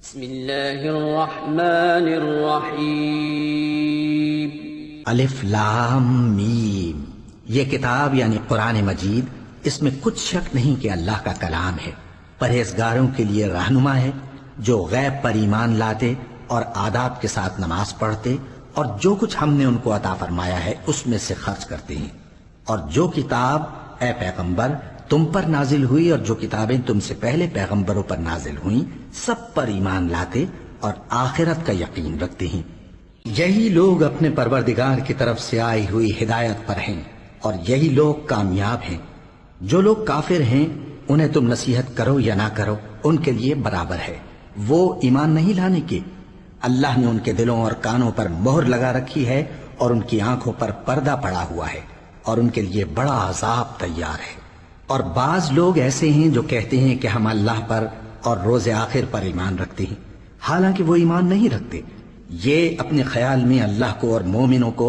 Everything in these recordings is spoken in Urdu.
بسم اللہ الرحمن الرحیم الف لام میم۔ یہ کتاب یعنی قرآن مجید، اس میں کچھ شک نہیں کہ اللہ کا کلام ہے، پرہیزگاروں کے لیے رہنما ہے، جو غیب پر ایمان لاتے اور آداب کے ساتھ نماز پڑھتے اور جو کچھ ہم نے ان کو عطا فرمایا ہے اس میں سے خرچ کرتے ہیں، اور جو کتاب اے پیغمبر تم پر نازل ہوئی اور جو کتابیں تم سے پہلے پیغمبروں پر نازل ہوئیں سب پر ایمان لاتے اور آخرت کا یقین رکھتے ہیں۔ یہی لوگ اپنے پروردگار کی طرف سے آئی ہوئی ہدایت پر ہیں اور یہی لوگ کامیاب ہیں۔ جو لوگ کافر ہیں انہیں تم نصیحت کرو یا نہ کرو ان کے لیے برابر ہے، وہ ایمان نہیں لانے کے۔ اللہ نے ان کے دلوں اور کانوں پر مہر لگا رکھی ہے اور ان کی آنکھوں پر پردہ پڑا ہوا ہے اور ان کے لیے بڑا عذاب تیار ہے۔ اور بعض لوگ ایسے ہیں جو کہتے ہیں کہ ہم اللہ پر اور روز آخر پر ایمان رکھتے ہیں، حالانکہ وہ ایمان نہیں رکھتے۔ یہ اپنے خیال میں اللہ کو اور مومنوں کو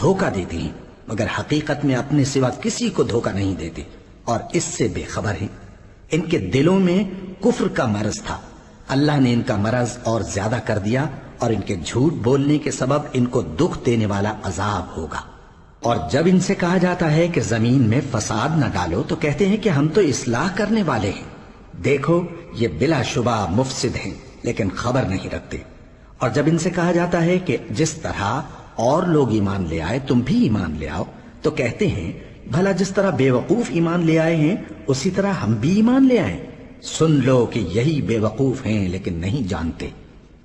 دھوکہ دیتے ہیں، مگر حقیقت میں اپنے سوا کسی کو دھوکہ نہیں دیتے اور اس سے بے خبر ہیں۔ ان کے دلوں میں کفر کا مرض تھا، اللہ نے ان کا مرض اور زیادہ کر دیا اور ان کے جھوٹ بولنے کے سبب ان کو دکھ دینے والا عذاب ہوگا۔ اور جب ان سے کہا جاتا ہے کہ زمین میں فساد نہ ڈالو تو کہتے ہیں کہ ہم تو اصلاح کرنے والے ہیں۔ دیکھو یہ بلا شبہ مفسد ہیں لیکن خبر نہیں رکھتے۔ اور جب ان سے کہا جاتا ہے کہ جس طرح اور لوگ ایمان لے آئے تم بھی ایمان لے آؤ تو کہتے ہیں بھلا جس طرح بے وقوف ایمان لے آئے ہیں اسی طرح ہم بھی ایمان لے آئیں۔ سن لو کہ یہی بے وقوف ہیں لیکن نہیں جانتے۔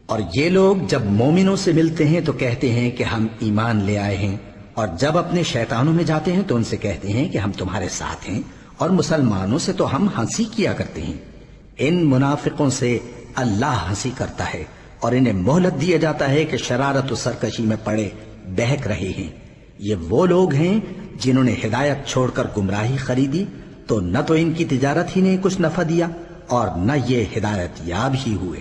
اور یہ لوگ جب مومنوں سے ملتے ہیں تو کہتے ہیں کہ ہم ایمان لے آئے ہیں، اور جب اپنے شیطانوں میں جاتے ہیں تو ان سے کہتے ہیں کہ ہم تمہارے ساتھ ہیں، اور مسلمانوں سے تو ہم ہنسی کیا کرتے ہیں۔ ان منافقوں سے اللہ ہنسی کرتا ہے اور انہیں مہلت دیا جاتا ہے کہ شرارت و سرکشی میں پڑے بہک رہے ہیں۔ یہ وہ لوگ ہیں جنہوں نے ہدایت چھوڑ کر گمراہی خریدی، تو نہ تو ان کی تجارت ہی نے کچھ نفع دیا اور نہ یہ ہدایت یاب ہی ہوئے۔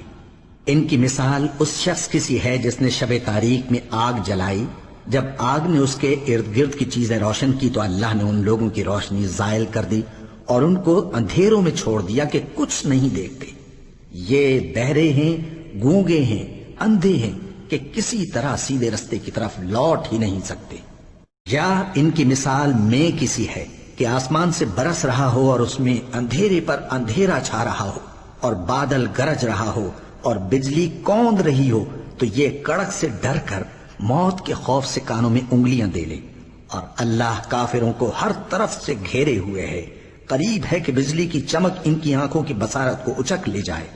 ان کی مثال اس شخص کی سی ہے جس نے شب تاریک میں آگ جلائی، جب آگ نے اس کے ارد گرد کی چیزیں روشن کی تو اللہ نے ان لوگوں کی روشنی زائل کر دی اور ان کو اندھیروں میں چھوڑ دیا کہ کچھ نہیں دیکھتے۔ یہ بہرے ہیں، گونگے ہیں، اندھے ہیں کہ کسی طرح سیدھے رستے کی طرف لوٹ ہی نہیں سکتے۔ یا ان کی مثال میں کسی ہے کہ آسمان سے برس رہا ہو اور اس میں اندھیرے پر اندھیرا چھا رہا ہو اور بادل گرج رہا ہو اور بجلی کوند رہی ہو تو یہ کڑک سے ڈر کر موت کے خوف سے کانوں میں انگلیاں دے لے۔ اور اللہ کافروں کو ہر طرف سے گھیرے ہوئے ہے، قریب ہے کہ بجلی کی چمک ان کی آنکھوں کی بصارت کو اچک لے جائے۔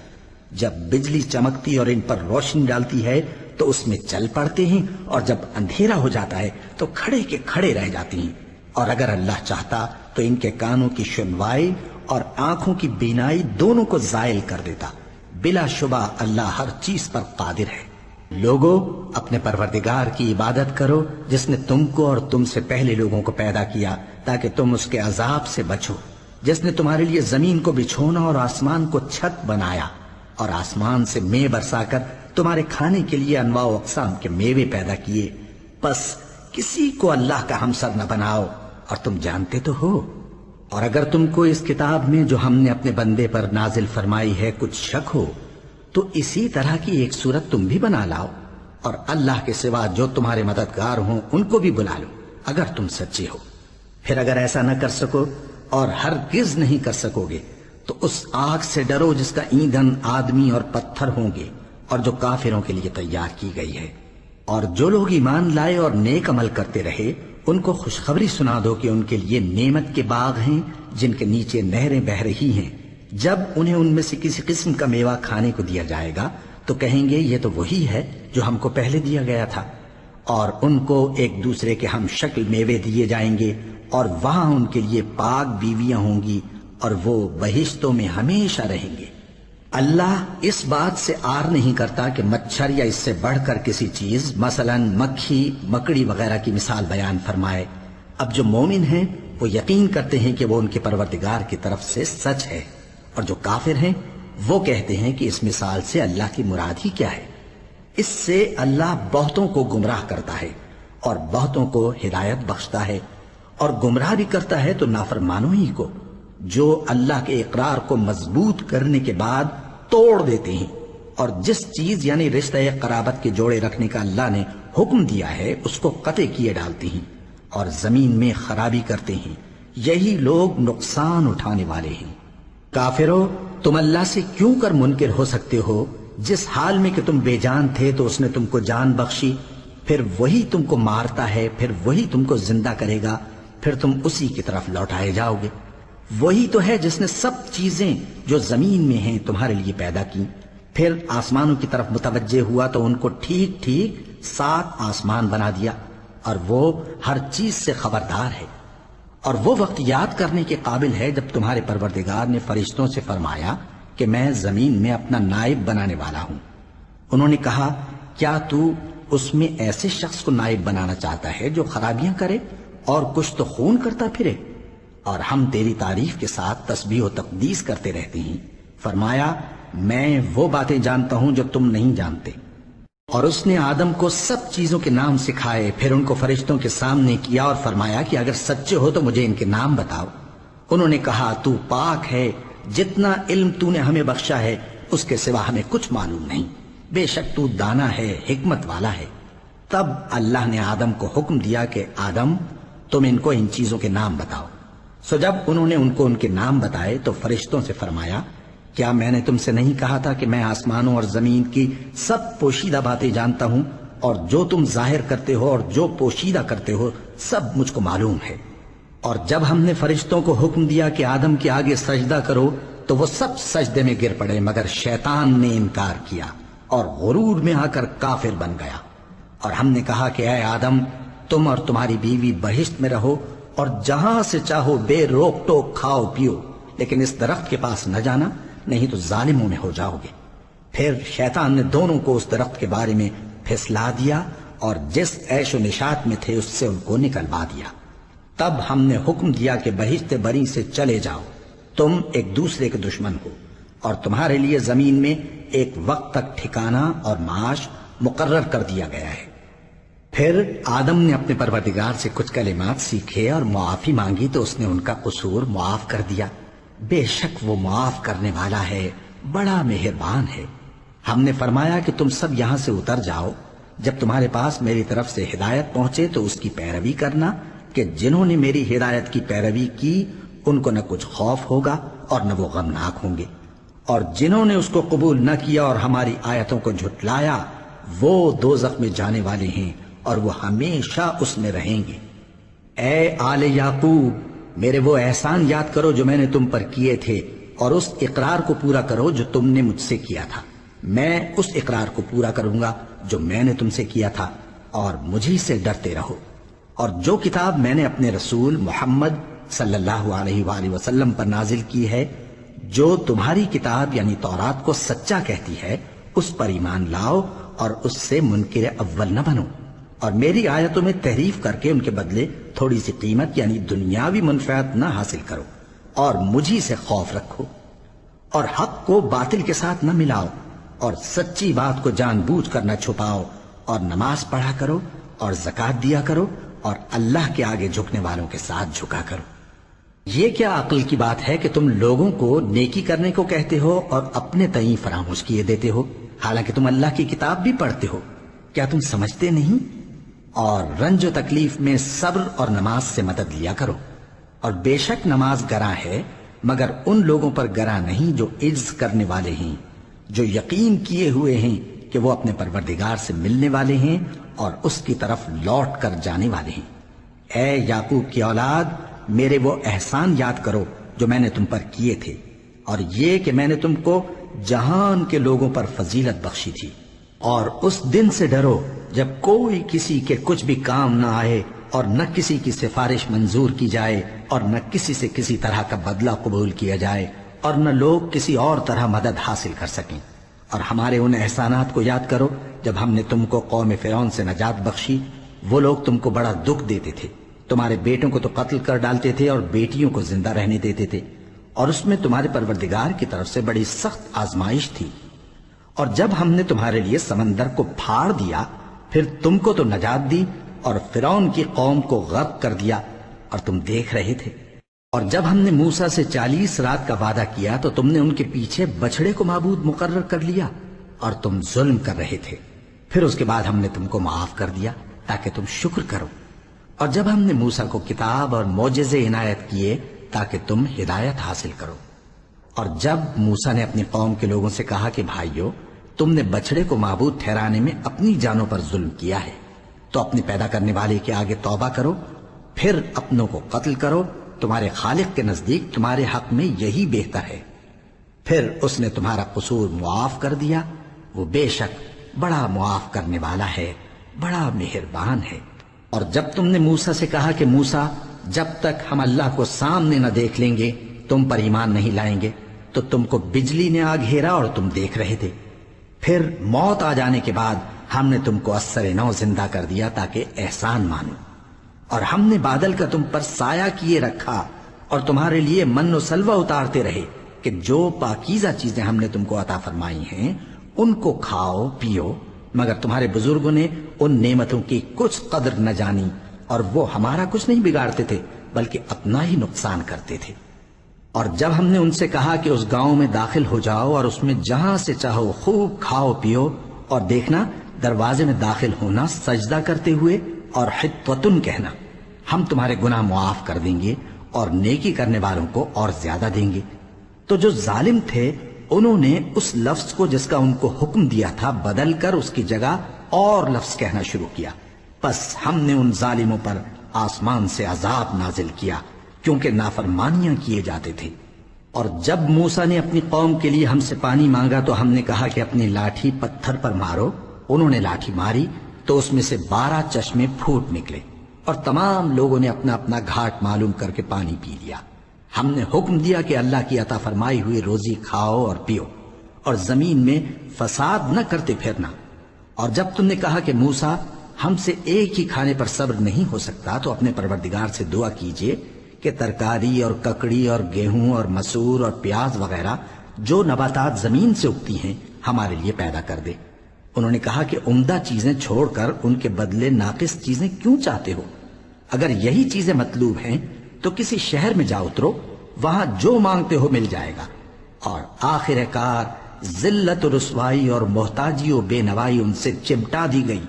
جب بجلی چمکتی اور ان پر روشنی ڈالتی ہے تو اس میں چل پڑتے ہیں، اور جب اندھیرا ہو جاتا ہے تو کھڑے کے کھڑے رہ جاتے ہیں۔ اور اگر اللہ چاہتا تو ان کے کانوں کی سنوائی اور آنکھوں کی بینائی دونوں کو زائل کر دیتا۔ بلا شبہ اللہ ہر چیز پر قادر ہے۔ لوگو اپنے پروردگار کی عبادت کرو جس نے تم کو اور تم سے پہلے لوگوں کو پیدا کیا تاکہ تم اس کے عذاب سے بچو، جس نے تمہارے لیے زمین کو بچھونا اور آسمان کو چھت بنایا اور آسمان سے مے برسا کر تمہارے کھانے کے لیے انواع و اقسام کے میوے پیدا کیے۔ پس کسی کو اللہ کا ہمسر نہ بناؤ اور تم جانتے تو ہو۔ اور اگر تم کو اس کتاب میں جو ہم نے اپنے بندے پر نازل فرمائی ہے کچھ شک ہو تو اسی طرح کی ایک صورت تم بھی بنا لاؤ، اور اللہ کے سوا جو تمہارے مددگار ہوں ان کو بھی بلا لو اگر تم سچے ہو۔ پھر اگر ایسا نہ کر سکو اور ہرگز نہیں کر سکو گے تو اس آگ سے ڈرو جس کا ایندھن آدمی اور پتھر ہوں گے اور جو کافروں کے لیے تیار کی گئی ہے۔ اور جو لوگ ایمان لائے اور نیک عمل کرتے رہے ان کو خوشخبری سنا دو کہ ان کے لیے نعمت کے باغ ہیں جن کے نیچے نہریں بہہ رہی ہیں۔ جب انہیں ان میں سے کسی قسم کا میوہ کھانے کو دیا جائے گا تو کہیں گے یہ تو وہی ہے جو ہم کو پہلے دیا گیا تھا، اور ان کو ایک دوسرے کے ہم شکل میوے دیے جائیں گے اور وہاں ان کے لیے پاک بیویاں ہوں گی اور وہ بہشتوں میں ہمیشہ رہیں گے۔ اللہ اس بات سے آر نہیں کرتا کہ مچھر یا اس سے بڑھ کر کسی چیز مثلا مکھی مکڑی وغیرہ کی مثال بیان فرمائے۔ اب جو مومن ہیں وہ یقین کرتے ہیں کہ وہ ان کے پروردگار کی طرف سے سچ ہے، اور جو کافر ہیں وہ کہتے ہیں کہ اس مثال سے اللہ کی مراد ہی کیا ہے۔ اس سے اللہ بہتوں کو گمراہ کرتا ہے اور بہتوں کو ہدایت بخشتا ہے، اور گمراہ بھی کرتا ہے تو نافرمانوں ہی کو، جو اللہ کے اقرار کو مضبوط کرنے کے بعد توڑ دیتے ہیں اور جس چیز یعنی رشتہ قرابت کے جوڑے رکھنے کا اللہ نے حکم دیا ہے اس کو قطع کیے ڈالتے ہیں اور زمین میں خرابی کرتے ہیں، یہی لوگ نقصان اٹھانے والے ہیں۔ کافرو، تم اللہ سے کیوں کر منکر ہو سکتے ہو؟ جس حال میں کہ تم بے جان تھے تو اس نے تم کو جان بخشی، پھر وہی تم کو مارتا ہے، پھر وہی تم کو زندہ کرے گا، پھر تم اسی کی طرف لوٹائے جاؤ گے۔ وہی تو ہے جس نے سب چیزیں جو زمین میں ہیں تمہارے لیے پیدا کی، پھر آسمانوں کی طرف متوجہ ہوا تو ان کو ٹھیک ٹھیک 7 آسمان بنا دیا، اور وہ ہر چیز سے خبردار ہے۔ اور وہ وقت یاد کرنے کے قابل ہے جب تمہارے پروردگار نے فرشتوں سے فرمایا کہ میں زمین میں اپنا نائب بنانے والا ہوں۔ انہوں نے کہا، کیا تو اس میں ایسے شخص کو نائب بنانا چاہتا ہے جو خرابیاں کرے اور کچھ تو خون کرتا پھرے؟ اور ہم تیری تعریف کے ساتھ تسبیح و تقدیس کرتے رہتے ہیں۔ فرمایا، میں وہ باتیں جانتا ہوں جو تم نہیں جانتے۔ اور اس نے آدم کو سب چیزوں کے نام سکھائے، پھر ان کو فرشتوں کے سامنے کیا اور فرمایا کہ اگر سچے ہو تو مجھے ان کے نام بتاؤ۔ انہوں نے کہا، تو پاک ہے، جتنا علم تو نے ہمیں بخشا ہے اس کے سوا ہمیں کچھ معلوم نہیں، بے شک تو دانا ہے، حکمت والا ہے۔ تب اللہ نے آدم کو حکم دیا کہ آدم، تم ان کو ان چیزوں کے نام بتاؤ۔ سو جب انہوں نے ان کو ان کے نام بتائے تو فرشتوں سے فرمایا، کیا میں نے تم سے نہیں کہا تھا کہ میں آسمانوں اور زمین کی سب پوشیدہ باتیں جانتا ہوں، اور جو تم ظاہر کرتے ہو اور جو پوشیدہ کرتے ہو سب مجھ کو معلوم ہے۔ اور جب ہم نے فرشتوں کو حکم دیا کہ آدم کے آگے سجدہ کرو تو وہ سب سجدے میں گر پڑے، مگر شیطان نے انکار کیا اور غرور میں آ کر کافر بن گیا۔ اور ہم نے کہا کہ اے آدم، تم اور تمہاری بیوی بہشت میں رہو اور جہاں سے چاہو بے روک ٹوک کھاؤ پیو، لیکن اس درخت کے پاس نہ جانا، نہیں تو ظالموں میں ہو جاؤ گے۔ پھر شیطان نے دونوں کو اس درخت کے بارے میں پھسلا دیا اور جس عیش و نشاط میں تھے اس سے ان کو نکلوا دیا۔ تب ہم نے حکم دیا کہ بہشت بری سے چلے جاؤ، تم ایک دوسرے کے دشمن ہو، اور تمہارے لیے زمین میں ایک وقت تک ٹھکانہ اور معاش مقرر کر دیا گیا ہے۔ پھر آدم نے اپنے پروردگار سے کچھ کلمات سیکھے اور معافی مانگی تو اس نے ان کا قصور معاف کر دیا۔ بے شک وہ معاف کرنے والا ہے، بڑا مہربان ہے۔ ہم نے فرمایا کہ تم سب یہاں سے اتر جاؤ، جب تمہارے پاس میری طرف سے ہدایت پہنچے تو اس کی پیروی کرنا، کہ جنہوں نے میری ہدایت کی پیروی کی ان کو نہ کچھ خوف ہوگا اور نہ وہ غمناک ہوں گے، اور جنہوں نے اس کو قبول نہ کیا اور ہماری آیتوں کو جھٹلایا وہ دوزخ میں جانے والے ہیں اور وہ ہمیشہ اس میں رہیں گے۔ اے آل یعقوب، میرے وہ احسان یاد کرو جو میں نے تم پر کیے تھے، اور اس اقرار کو پورا کرو جو تم نے مجھ سے کیا تھا۔ میں اس اقرار کو پورا کروں گا جو میں نے تم سے کیا تھا، اور مجھے سے ڈرتے رہو۔ اور جو کتاب میں نے اپنے رسول محمد صلی اللہ علیہ وآلہ وسلم پر نازل کی ہے، جو تمہاری کتاب یعنی تورات کو سچا کہتی ہے، اس پر ایمان لاؤ اور اس سے منکر اول نہ بنو، اور میری آیتوں میں تحریف کر کے ان کے بدلے تھوڑی سی قیمت یعنی دنیاوی منفعت نہ حاصل کرو، اور مجھی سے خوف رکھو، اور حق کو باطل کے ساتھ نہ ملاؤ، اور سچی بات کو جان بوجھ کر نہ چھپاؤ، اور نماز پڑھا کرو اور زکوٰۃ دیا کرو، اور اللہ کے آگے جھکنے والوں کے ساتھ جھکا کرو۔ یہ کیا عقل کی بات ہے کہ تم لوگوں کو نیکی کرنے کو کہتے ہو اور اپنے تئیں فراموش کیے دیتے ہو، حالانکہ تم اللہ کی کتاب بھی پڑھتے ہو؟ کیا تم سمجھتے نہیں؟ اور رنج و تکلیف میں صبر اور نماز سے مدد لیا کرو، اور بے شک نماز گراں ہے، مگر ان لوگوں پر گراں نہیں جو عجز کرنے والے ہیں، جو یقین کیے ہوئے ہیں کہ وہ اپنے پروردگار سے ملنے والے ہیں اور اس کی طرف لوٹ کر جانے والے ہیں۔ اے یعقوب کی اولاد، میرے وہ احسان یاد کرو جو میں نے تم پر کیے تھے، اور یہ کہ میں نے تم کو جہان کے لوگوں پر فضیلت بخشی تھی۔ اور اس دن سے ڈرو جب کوئی کسی کے کچھ بھی کام نہ آئے، اور نہ کسی کی سفارش منظور کی جائے، اور نہ کسی سے کسی طرح کا بدلہ قبول کیا جائے، اور نہ لوگ کسی اور طرح مدد حاصل کر سکیں۔ اور ہمارے ان احسانات کو یاد کرو جب ہم نے تم کو قوم فرعون سے نجات بخشی۔ وہ لوگ تم کو بڑا دکھ دیتے تھے، تمہارے بیٹوں کو تو قتل کر ڈالتے تھے اور بیٹیوں کو زندہ رہنے دیتے تھے، اور اس میں تمہارے پروردگار کی طرف سے بڑی سخت آزمائش تھی۔ اور جب ہم نے تمہارے لیے سمندر کو پھاڑ دیا، پھر تم کو تو نجات دی اور فرعون کی قوم کو غرق کر دیا، اور تم دیکھ رہے تھے۔ اور جب ہم نے موسیٰ سے 40 رات کا وعدہ کیا تو تم نے ان کے پیچھے بچڑے کو معبود مقرر کر لیا، اور تم ظلم کر رہے تھے، پھر اس کے بعد ہم نے تم کو معاف کر دیا تاکہ تم شکر کرو، اور جب ہم نے موسیٰ کو کتاب اور معجزے عنایت کیے تاکہ تم ہدایت حاصل کرو، اور جب موسیٰ نے اپنی قوم کے لوگوں سے کہا کہ بھائیو، تم نے بچڑے کو معبود ٹھہرانے میں اپنی جانوں پر ظلم کیا ہے، تو اپنے پیدا کرنے والے کے آگے توبہ کرو، پھر اپنوں کو قتل کرو، تمہارے خالق کے نزدیک تمہارے حق میں یہی بہتر ہے۔ پھر اس نے تمہارا قصور معاف کر دیا، وہ بے شک بڑا معاف کرنے والا ہے، بڑا مہربان ہے۔ اور جب تم نے موسیٰ سے کہا کہ موسیٰ، جب تک ہم اللہ کو سامنے نہ دیکھ لیں گے تم پر ایمان نہیں لائیں گے، تو تم کو بجلی نے آ گھیرا اور تم دیکھ رہے تھے، پھر موت آ جانے کے بعد ہم نے تم کو اثر نو زندہ کر دیا تاکہ احسان مانو، اور ہم نے بادل کا تم پر سایہ کیے رکھا اور تمہارے لیے من و سلوہ اتارتے رہے کہ جو پاکیزہ چیزیں ہم نے تم کو عطا فرمائی ہیں ان کو کھاؤ پیو، مگر تمہارے بزرگوں نے ان نعمتوں کی کچھ قدر نہ جانی، اور وہ ہمارا کچھ نہیں بگاڑتے تھے بلکہ اپنا ہی نقصان کرتے تھے۔ اور جب ہم نے ان سے کہا کہ اس گاؤں میں داخل ہو جاؤ اور اس میں جہاں سے چاہو خوب کھاؤ پیو، اور دیکھنا دروازے میں داخل ہونا سجدہ کرتے ہوئے اور حطوتن کہنا، ہم تمہارے گناہ معاف کر دیں گے اور نیکی کرنے والوں کو اور زیادہ دیں گے، تو جو ظالم تھے انہوں نے اس لفظ کو جس کا ان کو حکم دیا تھا بدل کر اس کی جگہ اور لفظ کہنا شروع کیا، پس ہم نے ان ظالموں پر آسمان سے عذاب نازل کیا کیونکہ نافرمانیاں کیے جاتے تھے۔ اور جب موسیٰ نے اپنی قوم کے لیے ہم سے پانی مانگا تو ہم نے کہا کہ اپنی لاٹھی پتھر پر مارو، انہوں نے لاٹھی ماری تو اس میں سے 12 چشمے پھوٹ نکلے، اور تمام لوگوں نے اپنا اپنا گھاٹ معلوم کر کے پانی پی لیا۔ ہم نے حکم دیا کہ اللہ کی عطا فرمائی ہوئی روزی کھاؤ اور پیو، اور زمین میں فساد نہ کرتے پھرنا۔ اور جب تم نے کہا کہ موسیٰ، ہم سے ایک ہی کھانے پر صبر نہیں ہو سکتا، تو اپنے پروردگار سے دعا کیجئے کہ ترکاری اور ککڑی اور گیہوں اور مسور اور پیاز وغیرہ جو نباتات زمین سے اگتی ہیں ہمارے لیے پیدا کر دے۔ انہوں نے کہا کہ عمدہ چیزیں چھوڑ کر ان کے بدلے ناقص چیزیں کیوں چاہتے ہو؟ اگر یہی چیزیں مطلوب ہیں تو کسی شہر میں جا اترو، وہاں جو مانگتے ہو مل جائے گا۔ اور آخر کار ذلت و رسوائی اور محتاجی و بے نوائی ان سے چمٹا دی گئی،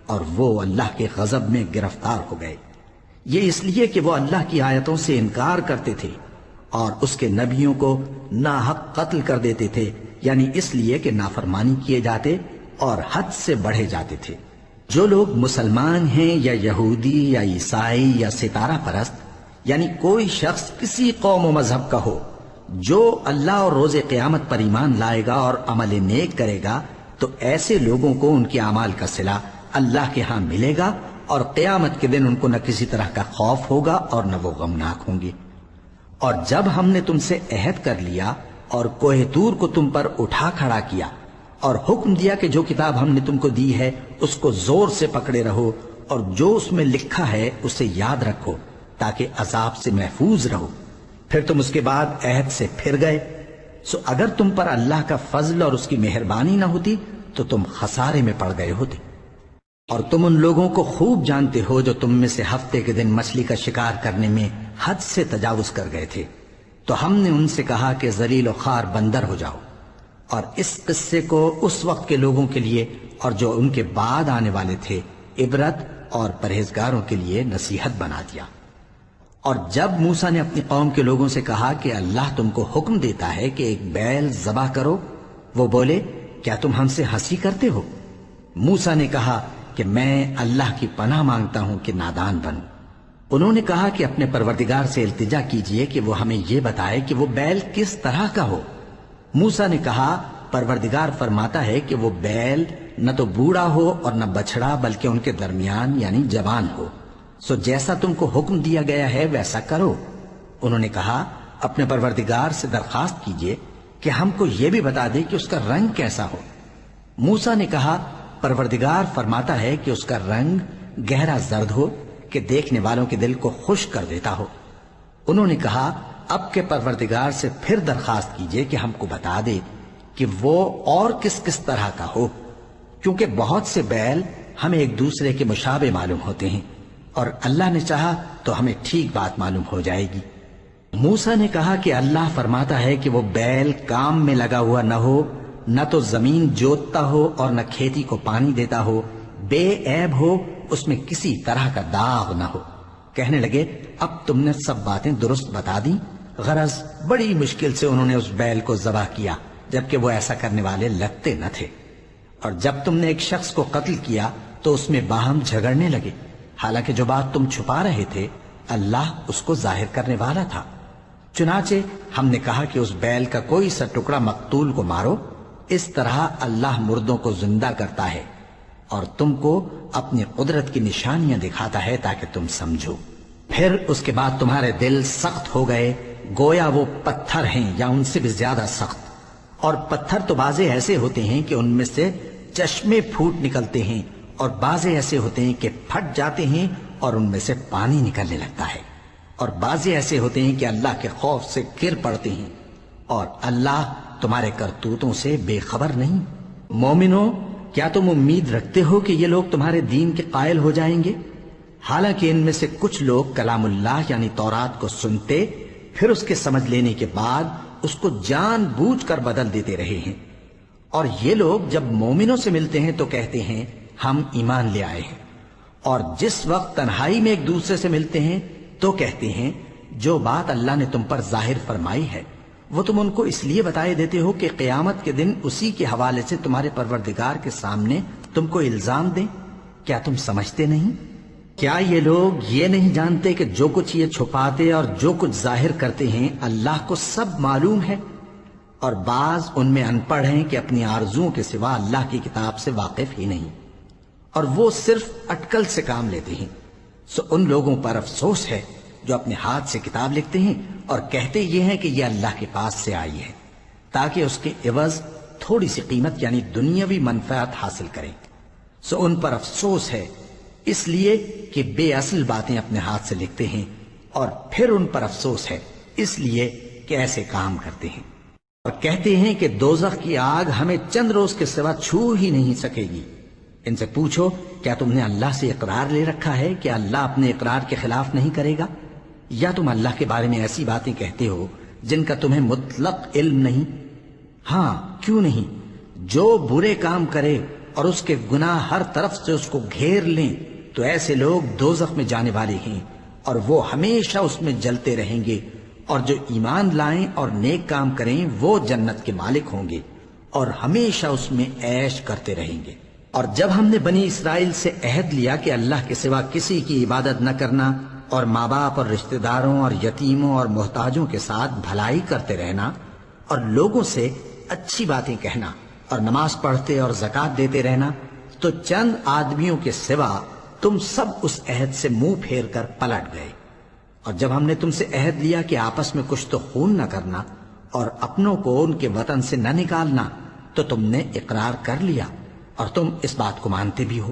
اور وہ اللہ کے غضب میں گرفتار ہو گئے، یہ اس لیے کہ وہ اللہ کی آیتوں سے انکار کرتے تھے اور اس کے نبیوں کو ناحق قتل کر دیتے تھے، یعنی اس لیے کہ نافرمانی کیے جاتے اور حد سے بڑھے جاتے تھے۔ جو لوگ مسلمان ہیں یا یہودی یا عیسائی یا ستارہ پرست، یعنی کوئی شخص کسی قوم و مذہب کا ہو، جو اللہ اور روز قیامت پر ایمان لائے گا اور عمل نیک کرے گا، تو ایسے لوگوں کو ان کے اعمال کا صلہ اللہ کے ہاں ملے گا، اور قیامت کے دن ان کو نہ کسی طرح کا خوف ہوگا اور نہ وہ غمناک ہوں گے۔ اور جب ہم نے تم سے عہد کر لیا اور کوہ طور کو تم پر اٹھا کھڑا کیا اور حکم دیا کہ جو کتاب ہم نے تم کو دی ہے اس کو زور سے پکڑے رہو، اور جو اس میں لکھا ہے اسے یاد رکھو تاکہ عذاب سے محفوظ رہو، پھر تم اس کے بعد عہد سے پھر گئے، سو اگر تم پر اللہ کا فضل اور اس کی مہربانی نہ ہوتی تو تم خسارے میں پڑ گئے ہوتے۔ اور تم ان لوگوں کو خوب جانتے ہو جو تم میں سے ہفتے کے دن مچھلی کا شکار کرنے میں حد سے تجاوز کر گئے تھے، تو ہم نے ان سے کہا کہ ذلیل و خوار بندر ہو جاؤ، اور اس قصے کو اس وقت کے لوگوں کے لیے اور جو ان کے بعد آنے والے تھے عبرت اور پرہیزگاروں کے لیے نصیحت بنا دیا۔ اور جب موسیٰ نے اپنی قوم کے لوگوں سے کہا کہ اللہ تم کو حکم دیتا ہے کہ ایک بیل ذبح کرو، وہ بولے کیا تم ہم سے ہنسی کرتے ہو؟ موسیٰ نے کہا کہ میں اللہ کی پناہ مانگتا ہوں کہ نادان بنوں۔ انہوں نے کہا کہ اپنے پروردگار سے التجا کیجئے کہ وہ ہمیں یہ بتائے کہ وہ بیل کس طرح کا ہو۔ موسیٰ نے کہا پروردگار فرماتا ہے کہ وہ بیل نہ تو بوڑھا ہو اور نہ بچڑا بلکہ ان کے درمیان یعنی جوان ہو، سو جیسا تم کو حکم دیا گیا ہے ویسا کرو۔ انہوں نے کہا اپنے پروردگار سے درخواست کیجئے کہ ہم کو یہ بھی بتا دے کہ اس کا رنگ کیسا ہو۔ موسیٰ نے کہا پروردگار فرماتا ہے کہ اس کا رنگ گہرا زرد ہو کہ دیکھنے والوں کے دل کو خوش کر دیتا ہو۔ انہوں نے کہا اب کے پروردگار سے پھر درخواست کیجئے کہ ہم کو بتا دے کہ وہ اور کس کس طرح کا ہو، کیونکہ بہت سے بیل ہمیں ایک دوسرے کے مشابہ معلوم ہوتے ہیں، اور اللہ نے چاہا تو ہمیں ٹھیک بات معلوم ہو جائے گی۔ موسیٰ نے کہا کہ اللہ فرماتا ہے کہ وہ بیل کام میں لگا ہوا نہ ہو نہ تو زمین جوتتا ہو اور نہ کھیتی کو پانی دیتا ہو، بے عیب ہو، اس میں کسی طرح کا داغ نہ ہو۔ کہنے لگے اب تم نے سب باتیں درست بتا دی۔ غرض بڑی مشکل سے انہوں نے اس بیل کو ذبح کیا، جبکہ وہ ایسا کرنے والے لگتے نہ تھے۔ اور جب تم نے ایک شخص کو قتل کیا تو اس میں باہم جھگڑنے لگے، حالانکہ جو بات تم چھپا رہے تھے اللہ اس کو ظاہر کرنے والا تھا۔ چنانچہ ہم نے کہا کہ اس بیل کا کوئی سا ٹکڑا مقتول کو مارو، اس طرح اللہ مردوں کو زندہ کرتا ہے اور تم کو اپنی قدرت کی نشانیاں دکھاتا ہے تاکہ تم سمجھو۔ پھر اس کے بعد تمہارے دل سخت ہو گئے، گویا وہ پتھر ہیں یا ان سے بھی زیادہ سخت۔ اور پتھر تو بعضے ایسے ہوتے ہیں کہ ان میں سے چشمے پھوٹ نکلتے ہیں، اور بعضے ایسے ہوتے ہیں کہ پھٹ جاتے ہیں اور ان میں سے پانی نکلنے لگتا ہے، اور بعضے ایسے ہوتے ہیں کہ اللہ کے خوف سے گر پڑتے ہیں، اور اللہ تمہارے کرتوتوں سے بے خبر نہیں۔ مومنو، کیا تم امید رکھتے ہو کہ یہ لوگ تمہارے دین کے قائل ہو جائیں گے؟ حالانکہ ان میں سے کچھ لوگ کلام اللہ یعنی تورات کو سنتے، پھر اس کے سمجھ لینے کے بعد اس کو جان بوجھ کر بدل دیتے رہے ہیں۔ اور یہ لوگ جب مومنوں سے ملتے ہیں تو کہتے ہیں ہم ایمان لے آئے ہیں، اور جس وقت تنہائی میں ایک دوسرے سے ملتے ہیں تو کہتے ہیں جو بات اللہ نے تم پر ظاہر فرمائی ہے وہ تم ان کو اس لیے بتائے دیتے ہو کہ قیامت کے دن اسی کے حوالے سے تمہارے پروردگار کے سامنے تم کو الزام دیں۔ کیا تم سمجھتے نہیں؟ کیا یہ لوگ یہ نہیں جانتے کہ جو کچھ یہ چھپاتے اور جو کچھ ظاہر کرتے ہیں اللہ کو سب معلوم ہے؟ اور بعض ان میں ان پڑھ ہیں کہ اپنی آرزوؤں کے سوا اللہ کی کتاب سے واقف ہی نہیں، اور وہ صرف اٹکل سے کام لیتے ہیں۔ سو ان لوگوں پر افسوس ہے جو اپنے ہاتھ سے کتاب لکھتے ہیں اور کہتے یہ ہیں کہ یہ اللہ کے پاس سے آئی ہے، تاکہ اس کے عوض تھوڑی سی قیمت یعنی دنیاوی منفعت حاصل کریں۔ سو ان پر افسوس ہے اس لیے کہ بے اصل باتیں اپنے ہاتھ سے لکھتے ہیں، اور پھر ان پر افسوس ہے اس لیے کہ ایسے کام کرتے ہیں، اور کہتے ہیں کہ دوزخ کی آگ ہمیں چند روز کے سوا چھو ہی نہیں سکے گی۔ ان سے پوچھو کیا تم نے اللہ سے اقرار لے رکھا ہے کہ اللہ اپنے اقرار کے خلاف نہیں کرے گا؟ یا تم اللہ کے بارے میں ایسی باتیں کہتے ہو جن کا تمہیں مطلق علم نہیں؟ ہاں کیوں نہیں، جو برے کام کرے اور اس کے گناہ ہر طرف سے اس کو گھیر لیں تو ایسے لوگ دوزخ میں جانے والے ہیں، اور وہ ہمیشہ اس میں جلتے رہیں گے، اور جو ایمان لائیں اور نیک کام کریں وہ جنت کے مالک ہوں گے اور ہمیشہ اس میں عیش کرتے رہیں گے۔ اور جب ہم نے بنی اسرائیل سے عہد لیا کہ اللہ کے سوا کسی کی عبادت نہ کرنا، اور ماں باپ اور رشتہ داروں اور یتیموں اور محتاجوں کے ساتھ بھلائی کرتے رہنا، اور لوگوں سے اچھی باتیں کہنا، اور نماز پڑھتے اور زکوٰۃ دیتے رہنا، تو چند آدمیوں کے سوا تم سب اس عہد سے منہ پھیر کر پلٹ گئے۔ اور جب ہم نے تم سے عہد لیا کہ آپس میں کچھ تو خون نہ کرنا اور اپنوں کو ان کے وطن سے نہ نکالنا، تو تم نے اقرار کر لیا اور تم اس بات کو مانتے بھی ہو۔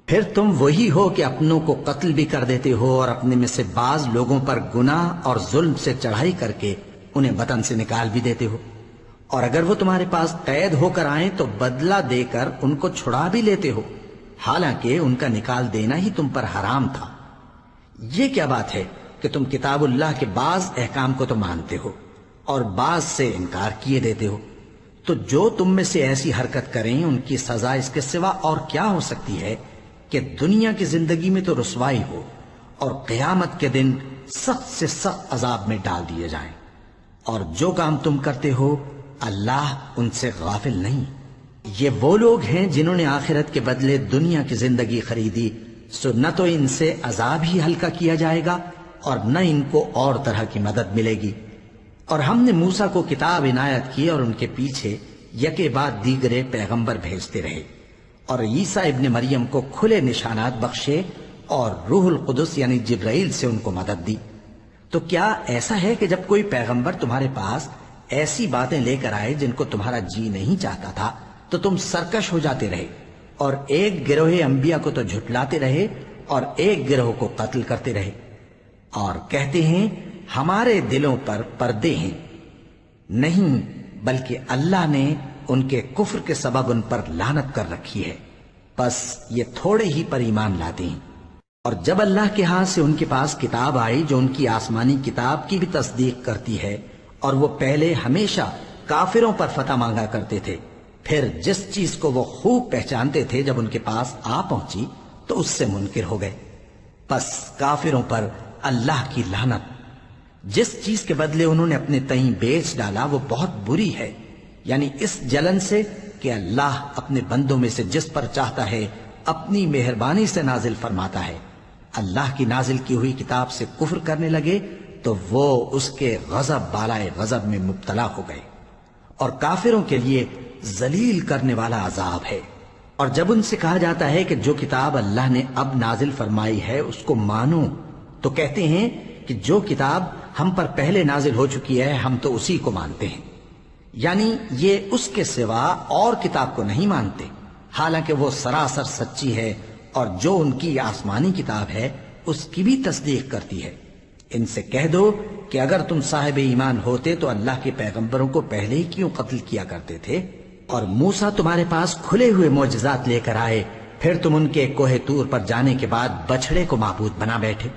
پھر تم وہی ہو کہ اپنوں کو قتل بھی کر دیتے ہو، اور اپنے میں سے بعض لوگوں پر گناہ اور ظلم سے چڑھائی کر کے انہیں وطن سے نکال بھی دیتے ہو، اور اگر وہ تمہارے پاس قید ہو کر آئیں تو بدلہ دے کر ان کو چھڑا بھی لیتے ہو، حالانکہ ان کا نکال دینا ہی تم پر حرام تھا۔ یہ کیا بات ہے کہ تم کتاب اللہ کے بعض احکام کو تو مانتے ہو اور بعض سے انکار کیے دیتے ہو؟ تو جو تم میں سے ایسی حرکت کریں ان کی سزا اس کے سوا اور کیا ہو سکتی ہے کہ دنیا کی زندگی میں تو رسوائی ہو اور قیامت کے دن سخت سے سخت عذاب میں ڈال دیے جائیں۔ اور جو کام تم کرتے ہو اللہ ان سے غافل نہیں۔ یہ وہ لوگ ہیں جنہوں نے آخرت کے بدلے دنیا کی زندگی خریدی، سو نہ تو ان سے عذاب ہی ہلکا کیا جائے گا اور نہ ان کو اور طرح کی مدد ملے گی۔ اور ہم نے موسیٰ کو کتاب عنایت کی اور ان کے پیچھے یکے بعد دیگرے پیغمبر بھیجتے رہے، اور عیسیٰ ابن مریم کو کھلے نشانات بخشے اور روح القدس یعنی جبرائیل سے ان کو مدد دی۔ تو کیا ایسا ہے کہ جب کوئی پیغمبر تمہارے پاس ایسی باتیں لے کر آئے جن کو تمہارا جی نہیں چاہتا تھا تو تم سرکش ہو جاتے رہے، اور ایک گروہ انبیاء کو تو جھٹلاتے رہے اور ایک گروہ کو قتل کرتے رہے، اور کہتے ہیں ہمارے دلوں پر پردے ہیں؟ نہیں، بلکہ اللہ نے ان کے کفر کے سبب ان پر لعنت کر رکھی ہے، بس یہ تھوڑے ہی پر ایمان لاتے ہیں۔ اور جب اللہ کے ہاں سے ان کے پاس کتاب آئی جو ان کی آسمانی کتاب کی بھی تصدیق کرتی ہے، اور وہ پہلے ہمیشہ کافروں پر فتح مانگا کرتے تھے، پھر جس چیز کو وہ خوب پہچانتے تھے جب ان کے پاس آ پہنچی تو اس سے منکر ہو گئے۔ پس کافروں پر اللہ کی لعنت۔ جس چیز کے بدلے انہوں نے اپنے تئیں بیچ ڈالا وہ بہت بری ہے، یعنی اس جلن سے کہ اللہ اپنے بندوں میں سے جس پر چاہتا ہے اپنی مہربانی سے نازل فرماتا ہے۔ اللہ کی نازل کی ہوئی کتاب سے کفر کرنے لگے تو وہ اس کے غضب بالائے غضب میں مبتلا ہو گئے، اور کافروں کے لیے ذلیل کرنے والا عذاب ہے۔ اور جب ان سے کہا جاتا ہے کہ جو کتاب اللہ نے اب نازل فرمائی ہے اس کو مانو، تو کہتے ہیں کہ جو کتاب ہم پر پہلے نازل ہو چکی ہے ہم تو اسی کو مانتے ہیں، یعنی یہ اس کے سوا اور کتاب کو نہیں مانتے، حالانکہ وہ سراسر سچی ہے، اور جو ان کی آسمانی کتاب ہے اس کی بھی تصدیق کرتی ہے۔ ان سے کہہ دو کہ اگر تم صاحب ایمان ہوتے تو اللہ کے پیغمبروں کو پہلے ہی کیوں قتل کیا کرتے تھے؟ اور موسیٰ تمہارے پاس کھلے ہوئے معجزات لے کر آئے، پھر تم ان کے کوہ طور پر جانے کے بعد بچڑے کو معبود بنا بیٹھے،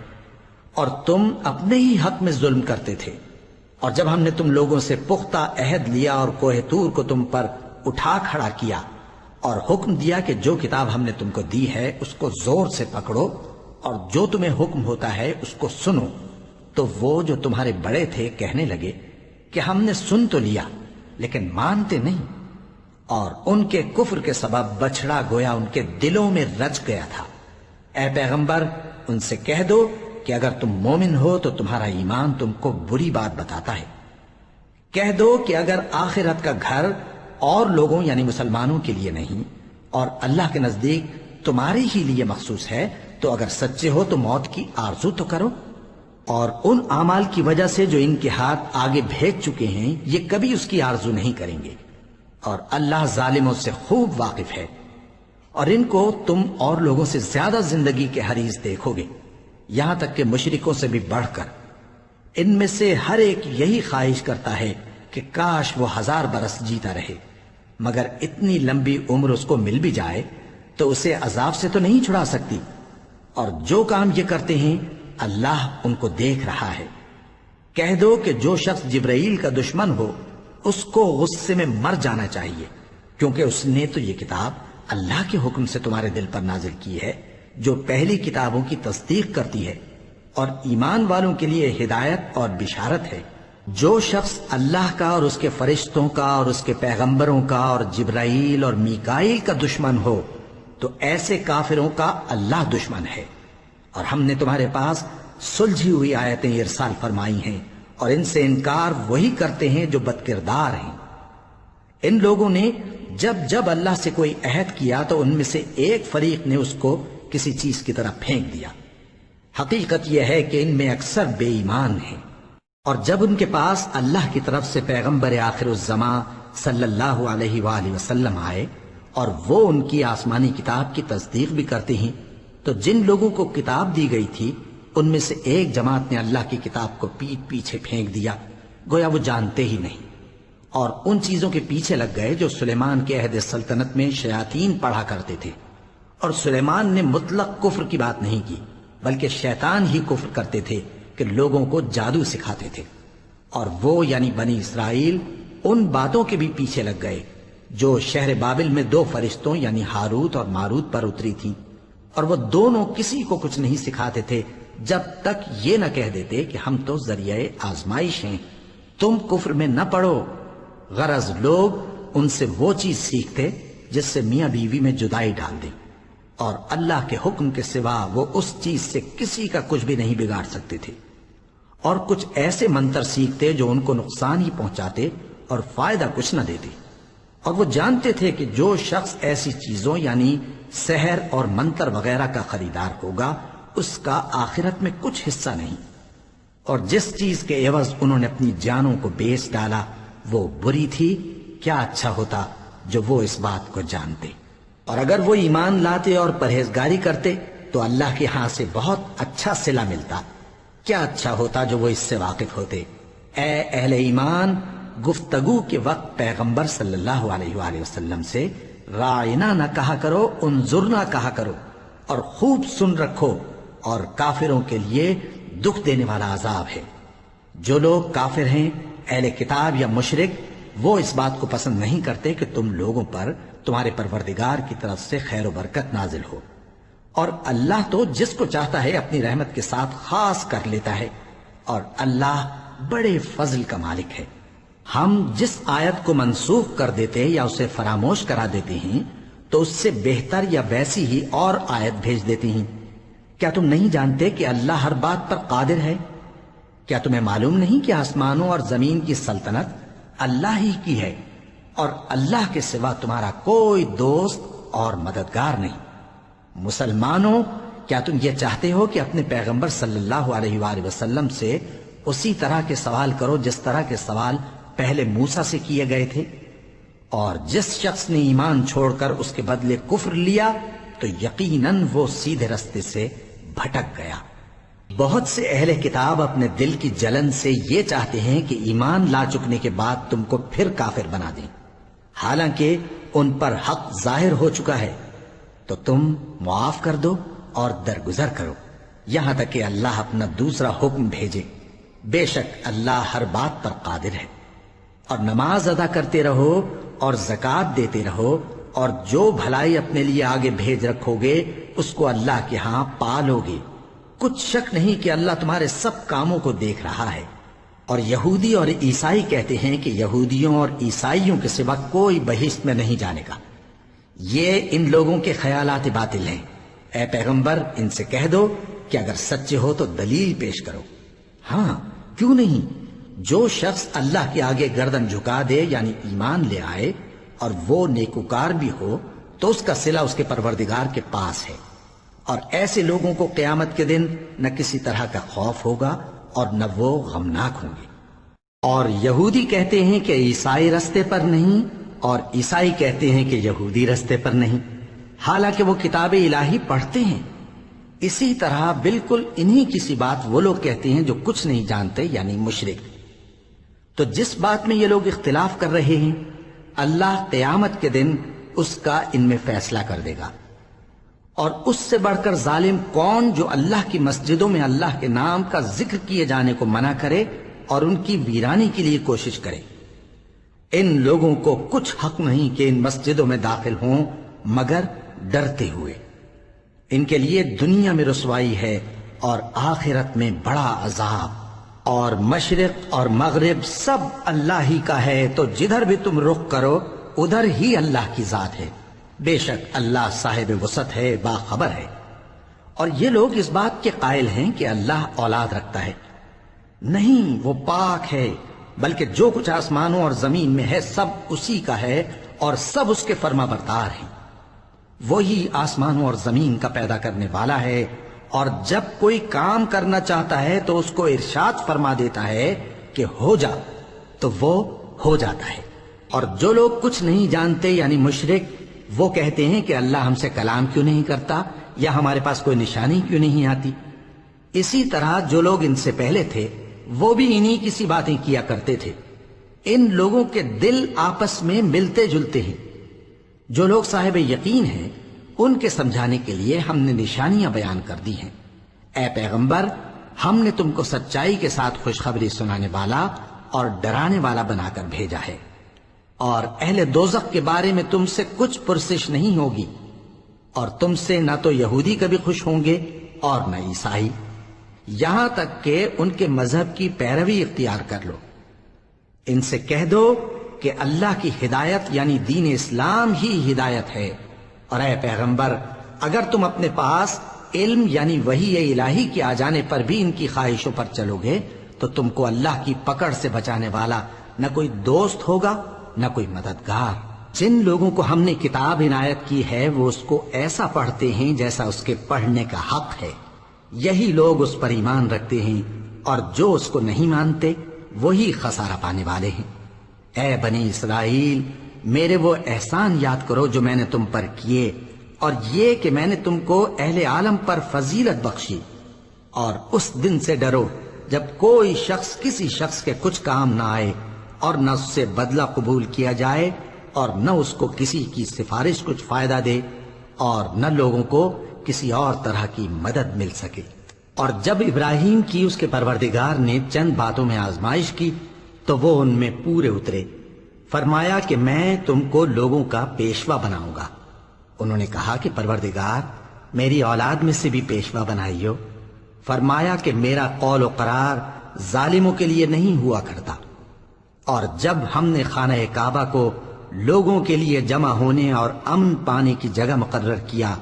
اور تم اپنے ہی حق میں ظلم کرتے تھے۔ اور جب ہم نے تم لوگوں سے پختہ عہد لیا اور کوہ طور کو تم پر اٹھا کھڑا کیا اور حکم دیا کہ جو کتاب ہم نے تم کو دی ہے اس کو زور سے پکڑو اور جو تمہیں حکم ہوتا ہے اس کو سنو، تو وہ جو تمہارے بڑے تھے کہنے لگے کہ ہم نے سن تو لیا لیکن مانتے نہیں، اور ان کے کفر کے سبب بچڑا گویا ان کے دلوں میں رچ گیا تھا۔ اے پیغمبر ان سے کہہ دو کہ اگر تم مومن ہو تو تمہارا ایمان تم کو بری بات بتاتا ہے۔ کہہ دو کہ اگر آخرت کا گھر اور لوگوں یعنی مسلمانوں کے لیے نہیں اور اللہ کے نزدیک تمہارے ہی لیے مخصوص ہے تو اگر سچے ہو تو موت کی آرزو تو کرو، اور ان اعمال کی وجہ سے جو ان کے ہاتھ آگے بھیج چکے ہیں یہ کبھی اس کی آرزو نہیں کریں گے، اور اللہ ظالموں سے خوب واقف ہے۔ اور ان کو تم اور لوگوں سے زیادہ زندگی کے حریص دیکھو گے، یہاں تک کہ مشرکوں سے بھی بڑھ کر۔ ان میں سے ہر ایک یہی خواہش کرتا ہے کہ کاش وہ 1000 برس جیتا رہے، مگر اتنی لمبی عمر اس کو مل بھی جائے تو اسے عذاب سے تو نہیں چھڑا سکتی، اور جو کام یہ کرتے ہیں اللہ ان کو دیکھ رہا ہے۔ کہہ دو کہ جو شخص جبرائیل کا دشمن ہو اس کو غصے میں مر جانا چاہیے، کیونکہ اس نے تو یہ کتاب اللہ کے حکم سے تمہارے دل پر نازل کی ہے جو پہلی کتابوں کی تصدیق کرتی ہے، اور ایمان والوں کے لیے ہدایت اور بشارت ہے۔ جو شخص اللہ کا اور اس کے فرشتوں کا اور اس کے پیغمبروں کا اور جبرائیل اور میکائیل کا دشمن ہو تو ایسے کافروں کا اللہ دشمن ہے۔ اور ہم نے تمہارے پاس سلجھی ہوئی آیتیں ارسال فرمائی ہیں، اور ان سے انکار وہی کرتے ہیں جو بد کردار ہیں۔ ان لوگوں نے جب جب اللہ سے کوئی عہد کیا تو ان میں سے ایک فریق نے اس کو کسی چیز کی طرح پھینک دیا۔ حقیقت یہ ہے کہ ان میں اکثر بے ایمان ہیں، اور جب ان کے پاس اللہ کی طرف سے پیغمبر آخر الزماں صلی اللہ علیہ وآلہ وسلم آئے اور وہ ان کی آسمانی کتاب کی تصدیق بھی کرتے ہیں، تو جن لوگوں کو کتاب دی گئی تھی ان میں سے ایک جماعت نے اللہ کی کتاب کو پیٹ پیچھے پھینک دیا، گویا وہ جانتے ہی نہیں، اور ان چیزوں کے پیچھے لگ گئے جو سلیمان کے عہد سلطنت میں شیاطین پڑھا کرتے تھے۔ اور سلیمان نے مطلق کفر کی بات نہیں کی، بلکہ شیطان ہی کفر کرتے تھے کہ لوگوں کو جادو سکھاتے تھے، اور وہ یعنی بنی اسرائیل ان باتوں کے بھی پیچھے لگ گئے جو شہر بابل میں 2 فرشتوں یعنی ہاروت اور ماروت پر اتری تھی، اور وہ دونوں کسی کو کچھ نہیں سکھاتے تھے جب تک یہ نہ کہہ دیتے کہ ہم تو ذریعہ آزمائش ہیں، تم کفر میں نہ پڑو۔ غرض لوگ ان سے وہ چیز سیکھتے جس سے میاں بیوی میں جدائی ڈال دیں، اور اللہ کے حکم کے سوا وہ اس چیز سے کسی کا کچھ بھی نہیں بگاڑ سکتے تھے، اور کچھ ایسے منتر سیکھتے جو ان کو نقصان ہی پہنچاتے اور فائدہ کچھ نہ دیتے، اور وہ جانتے تھے کہ جو شخص ایسی چیزوں یعنی سحر اور منتر وغیرہ کا خریدار ہوگا اس کا آخرت میں کچھ حصہ نہیں، اور جس چیز کے عوض انہوں نے اپنی جانوں کو بیچ ڈالا وہ بری تھی۔ کیا اچھا ہوتا جو وہ اس بات کو جانتے، اور اگر وہ ایمان لاتے اور پرہیزگاری کرتے تو اللہ کے ہاں سے بہت اچھا صلہ ملتا۔ کیا اچھا ہوتا جو وہ اس سے واقف ہوتے۔ اے اہل ایمان، گفتگو کے وقت پیغمبر صلی اللہ علیہ وآلہ وسلم سے رائنا نہ کہا کرو، انظرنا کہا کرو، اور خوب سن رکھو، اور کافروں کے لیے دکھ دینے والا عذاب ہے۔ جو لوگ کافر ہیں، اہل کتاب یا مشرک، وہ اس بات کو پسند نہیں کرتے کہ تم لوگوں پر تمہارے پروردگار کی طرف سے خیر و برکت نازل ہو، اور اللہ تو جس کو چاہتا ہے اپنی رحمت کے ساتھ خاص کر لیتا ہے، اور اللہ بڑے فضل کا مالک ہے۔ ہم جس آیت کو منسوخ کر دیتے یا اسے فراموش کرا دیتے ہیں تو اس سے بہتر یا ویسی ہی اور آیت بھیج دیتی ہیں۔ کیا تم نہیں جانتے کہ اللہ ہر بات پر قادر ہے؟ کیا تمہیں معلوم نہیں کہ آسمانوں اور زمین کی سلطنت اللہ ہی کی ہے، اور اللہ کے سوا تمہارا کوئی دوست اور مددگار نہیں؟ مسلمانوں، کیا تم یہ چاہتے ہو کہ اپنے پیغمبر صلی اللہ علیہ وآلہ وسلم سے اسی طرح کے سوال کرو جس طرح کے سوال پہلے موسیٰ سے کیے گئے تھے؟ اور جس شخص نے ایمان چھوڑ کر اس کے بدلے کفر لیا تو یقیناً وہ سیدھے رستے سے بھٹک گیا۔ بہت سے اہل کتاب اپنے دل کی جلن سے یہ چاہتے ہیں کہ ایمان لا چکنے کے بعد تم کو پھر کافر بنا دیں، حالانکہ ان پر حق ظاہر ہو چکا ہے۔ تو تم معاف کر دو اور درگزر کرو یہاں تک کہ اللہ اپنا دوسرا حکم بھیجے۔ بے شک اللہ ہر بات پر قادر ہے۔ اور نماز ادا کرتے رہو اور زکوٰۃ دیتے رہو، اور جو بھلائی اپنے لیے آگے بھیج رکھو گے اس کو اللہ کے ہاں پالو گے۔ کچھ شک نہیں کہ اللہ تمہارے سب کاموں کو دیکھ رہا ہے۔ اور یہودی اور عیسائی کہتے ہیں کہ یہودیوں اور عیسائیوں کے سوا کوئی بہشت میں نہیں جانے گا۔ یہ ان لوگوں کے خیالات باطل ہیں۔ اے پیغمبر، ان سے کہہ دو کہ اگر سچے ہو تو دلیل پیش کرو۔ ہاں، کیوں نہیں؟ جو شخص اللہ کے آگے گردن جھکا دے یعنی ایمان لے آئے اور وہ نیکوکار بھی ہو تو اس کا صلہ اس کے پروردگار کے پاس ہے، اور ایسے لوگوں کو قیامت کے دن نہ کسی طرح کا خوف ہوگا اور نہ وہ غمناک ہوں گے۔ اور یہودی کہتے ہیں کہ عیسائی رستے پر نہیں، اور عیسائی کہتے ہیں کہ یہودی رستے پر نہیں، حالانکہ وہ کتاب الہی پڑھتے ہیں۔ اسی طرح بالکل انہی کسی بات وہ لوگ کہتے ہیں جو کچھ نہیں جانتے یعنی مشرک۔ تو جس بات میں یہ لوگ اختلاف کر رہے ہیں اللہ قیامت کے دن اس کا ان میں فیصلہ کر دے گا۔ اور اس سے بڑھ کر ظالم کون جو اللہ کی مسجدوں میں اللہ کے نام کا ذکر کیے جانے کو منع کرے اور ان کی ویرانی کے لیے کوشش کرے۔ ان لوگوں کو کچھ حق نہیں کہ ان مسجدوں میں داخل ہوں مگر ڈرتے ہوئے۔ ان کے لیے دنیا میں رسوائی ہے اور آخرت میں بڑا عذاب۔ اور مشرق اور مغرب سب اللہ ہی کا ہے، تو جدھر بھی تم رخ کرو ادھر ہی اللہ کی ذات ہے۔ بے شک اللہ صاحب وسعت ہے، باخبر ہے۔ اور یہ لوگ اس بات کے قائل ہیں کہ اللہ اولاد رکھتا ہے۔ نہیں، وہ پاک ہے، بلکہ جو کچھ آسمانوں اور زمین میں ہے سب اسی کا ہے اور سب اس کے فرما بردار ہیں۔ وہی آسمانوں اور زمین کا پیدا کرنے والا ہے، اور جب کوئی کام کرنا چاہتا ہے تو اس کو ارشاد فرما دیتا ہے کہ ہو جا، تو وہ ہو جاتا ہے۔ اور جو لوگ کچھ نہیں جانتے یعنی مشرک، وہ کہتے ہیں کہ اللہ ہم سے کلام کیوں نہیں کرتا، یا ہمارے پاس کوئی نشانی کیوں نہیں آتی۔ اسی طرح جو لوگ ان سے پہلے تھے وہ بھی انہی کسی باتیں کیا کرتے تھے۔ ان لوگوں کے دل آپس میں ملتے جلتے ہیں۔ جو لوگ صاحب یقین ہیں ان کے سمجھانے کے لیے ہم نے نشانیاں بیان کر دی ہیں۔ اے پیغمبر، ہم نے تم کو سچائی کے ساتھ خوشخبری سنانے والا اور ڈرانے والا بنا کر بھیجا ہے، اور اہل دوزخ کے بارے میں تم سے کچھ پرسش نہیں ہوگی، اور تم سے نہ تو یہودی کبھی خوش ہوں گے اور نہ عیسائی، یہاں تک کہ ان کے مذہب کی پیروی اختیار کر لو۔ ان سے کہہ دو کہ اللہ کی ہدایت یعنی دین اسلام ہی ہدایت ہے، اور اے پیغمبر اگر تم اپنے پاس علم یعنی وحی الہی کے آ جانے پر بھی ان کی خواہشوں پر چلو گے تو تم کو اللہ کی پکڑ سے بچانے والا نہ کوئی دوست ہوگا نہ کوئی مددگار۔ جن لوگوں کو ہم نے کتاب عنایت کی ہے وہ اس کو ایسا پڑھتے ہیں جیسا اس کے پڑھنے کا حق ہے، یہی لوگ اس پر ایمان رکھتے ہیں، اور جو اس کو نہیں مانتے وہی خسارہ پانے والے ہیں۔ اے بنی اسرائیل، میرے وہ احسان یاد کرو جو میں نے تم پر کیے، اور یہ کہ میں نے تم کو اہل عالم پر فضیلت بخشی، اور اس دن سے ڈرو جب کوئی شخص کسی شخص کے کچھ کام نہ آئے اور نہ اس سے بدلہ قبول کیا جائے اور نہ اس کو کسی کی سفارش کچھ فائدہ دے اور نہ لوگوں کو کسی اور طرح کی مدد مل سکے۔ اور جب ابراہیم کی اس کے پروردگار نے چند باتوں میں آزمائش کی تو وہ ان میں پورے اترے۔ فرمایا کہ میں تم کو لوگوں کا پیشوا بناؤں گا۔ انہوں نے کہا کہ پروردگار میری اولاد میں سے بھی پیشوا بنائیو۔ فرمایا کہ میرا قول و قرار ظالموں کے لیے نہیں ہوا کرتا۔ اور جب ہم نے خانہ کعبہ کو لوگوں کے لیے جمع ہونے اور امن پانے کی جگہ مقرر کیا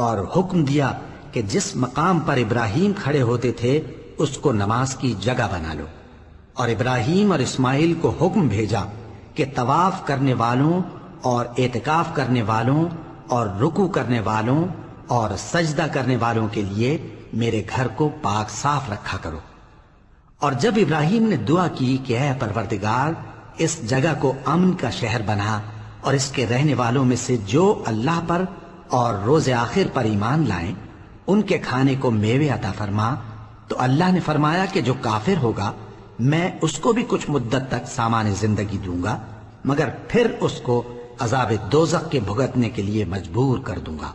اور حکم دیا کہ جس مقام پر ابراہیم کھڑے ہوتے تھے اس کو نماز کی جگہ بنا لو، اور ابراہیم اور اسماعیل کو حکم بھیجا کہ طواف کرنے والوں اور اعتکاف کرنے والوں اور رکوع کرنے والوں اور سجدہ کرنے والوں کے لیے میرے گھر کو پاک صاف رکھا کرو۔ اور جب ابراہیم نے دعا کی کہ اے پروردگار اس جگہ کو امن کا شہر بنا اور اس کے رہنے والوں میں سے جو اللہ پر اور روز آخر پر ایمان لائیں ان کے کھانے کو میوے عطا فرما، تو اللہ نے فرمایا کہ جو کافر ہوگا میں اس کو بھی کچھ مدت تک سامان زندگی دوں گا، مگر پھر اس کو عذاب دوزخ کے بھگتنے کے لیے مجبور کر دوں گا،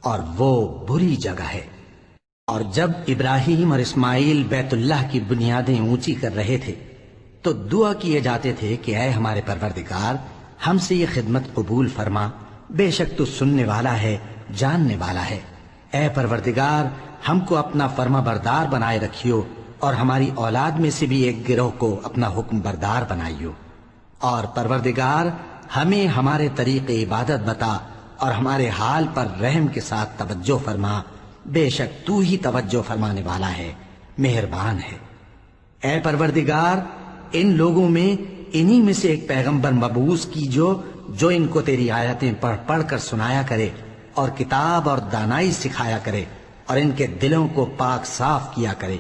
اور وہ بری جگہ ہے۔ اور جب ابراہیم اور اسماعیل بیت اللہ کی بنیادیں اونچی کر رہے تھے تو دعا کیے جاتے تھے کہ اے ہمارے پروردگار ہم سے یہ خدمت قبول فرما، بے شک تو سننے والا ہے، جاننے والا ہے۔ اے پروردگار ہم کو اپنا فرما بردار بنائے رکھیو، اور ہماری اولاد میں سے بھی ایک گروہ کو اپنا حکم بردار بنائیو۔ اور پروردگار ہمیں ہمارے طریق عبادت بتا اور ہمارے حال پر رحم کے ساتھ توجہ فرما، بے شک تو ہی توجہ فرمانے والا ہے، مہربان ہے۔ اے پروردگار ان لوگوں میں انہی میں سے ایک پیغمبر مبعوث کی جو ان کو تیری آیتیں پڑھ پڑھ کر سنایا کرے اور کتاب اور دانائی سکھایا کرے اور ان کے دلوں کو پاک صاف کیا کرے،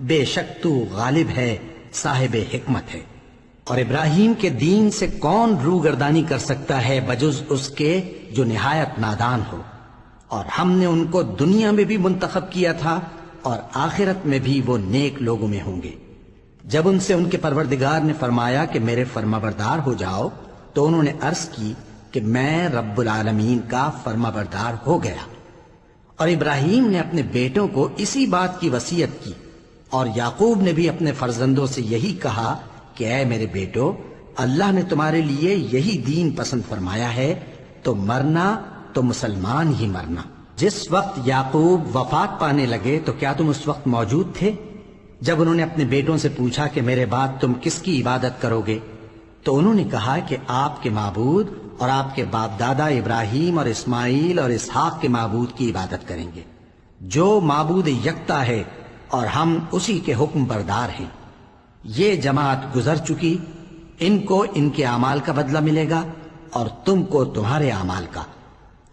بے شک تو غالب ہے، صاحب حکمت ہے۔ اور ابراہیم کے دین سے کون روگردانی کر سکتا ہے بجز اس کے جو نہایت نادان ہو؟ اور ہم نے ان کو دنیا میں بھی منتخب کیا تھا اور آخرت میں بھی وہ نیک لوگوں میں ہوں گے۔ جب ان سے ان کے پروردگار نے فرمایا کہ میرے فرما بردار ہو جاؤ تو انہوں نے عرض کی کہ میں رب العالمین کا فرما بردار ہو گیا۔ اور ابراہیم نے اپنے بیٹوں کو اسی بات کی وصیت کی، اور یعقوب نے بھی اپنے فرزندوں سے یہی کہا کہ اے میرے بیٹو، اللہ نے تمہارے لیے یہی دین پسند فرمایا ہے، تو مرنا تو مسلمان ہی مرنا۔ جس وقت یعقوب وفات پانے لگے تو کیا تم اس وقت موجود تھے؟ جب انہوں نے اپنے بیٹوں سے پوچھا کہ میرے بعد تم کس کی عبادت کرو گے، تو انہوں نے کہا کہ آپ کے معبود اور آپ کے باپ دادا ابراہیم اور اسماعیل اور اسحاق کے معبود کی عبادت کریں گے، جو معبود یکتا ہے اور ہم اسی کے حکم بردار ہیں۔ یہ جماعت گزر چکی، ان کو ان کے اعمال کا بدلہ ملے گا اور تم کو تمہارے اعمال کا،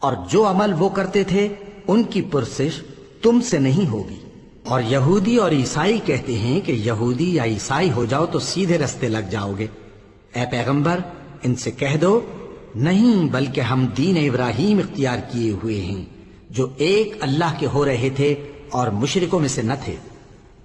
اور جو عمل وہ کرتے تھے ان کی پرسش تم سے نہیں ہوگی۔ اور یہودی اور عیسائی کہتے ہیں کہ یہودی یا عیسائی ہو جاؤ تو سیدھے رستے لگ جاؤ گے۔ اے پیغمبر ان سے کہہ دو نہیں، بلکہ ہم دین ابراہیم اختیار کیے ہوئے ہیں جو ایک اللہ کے ہو رہے تھے اور مشرکوں میں سے نہ تھے۔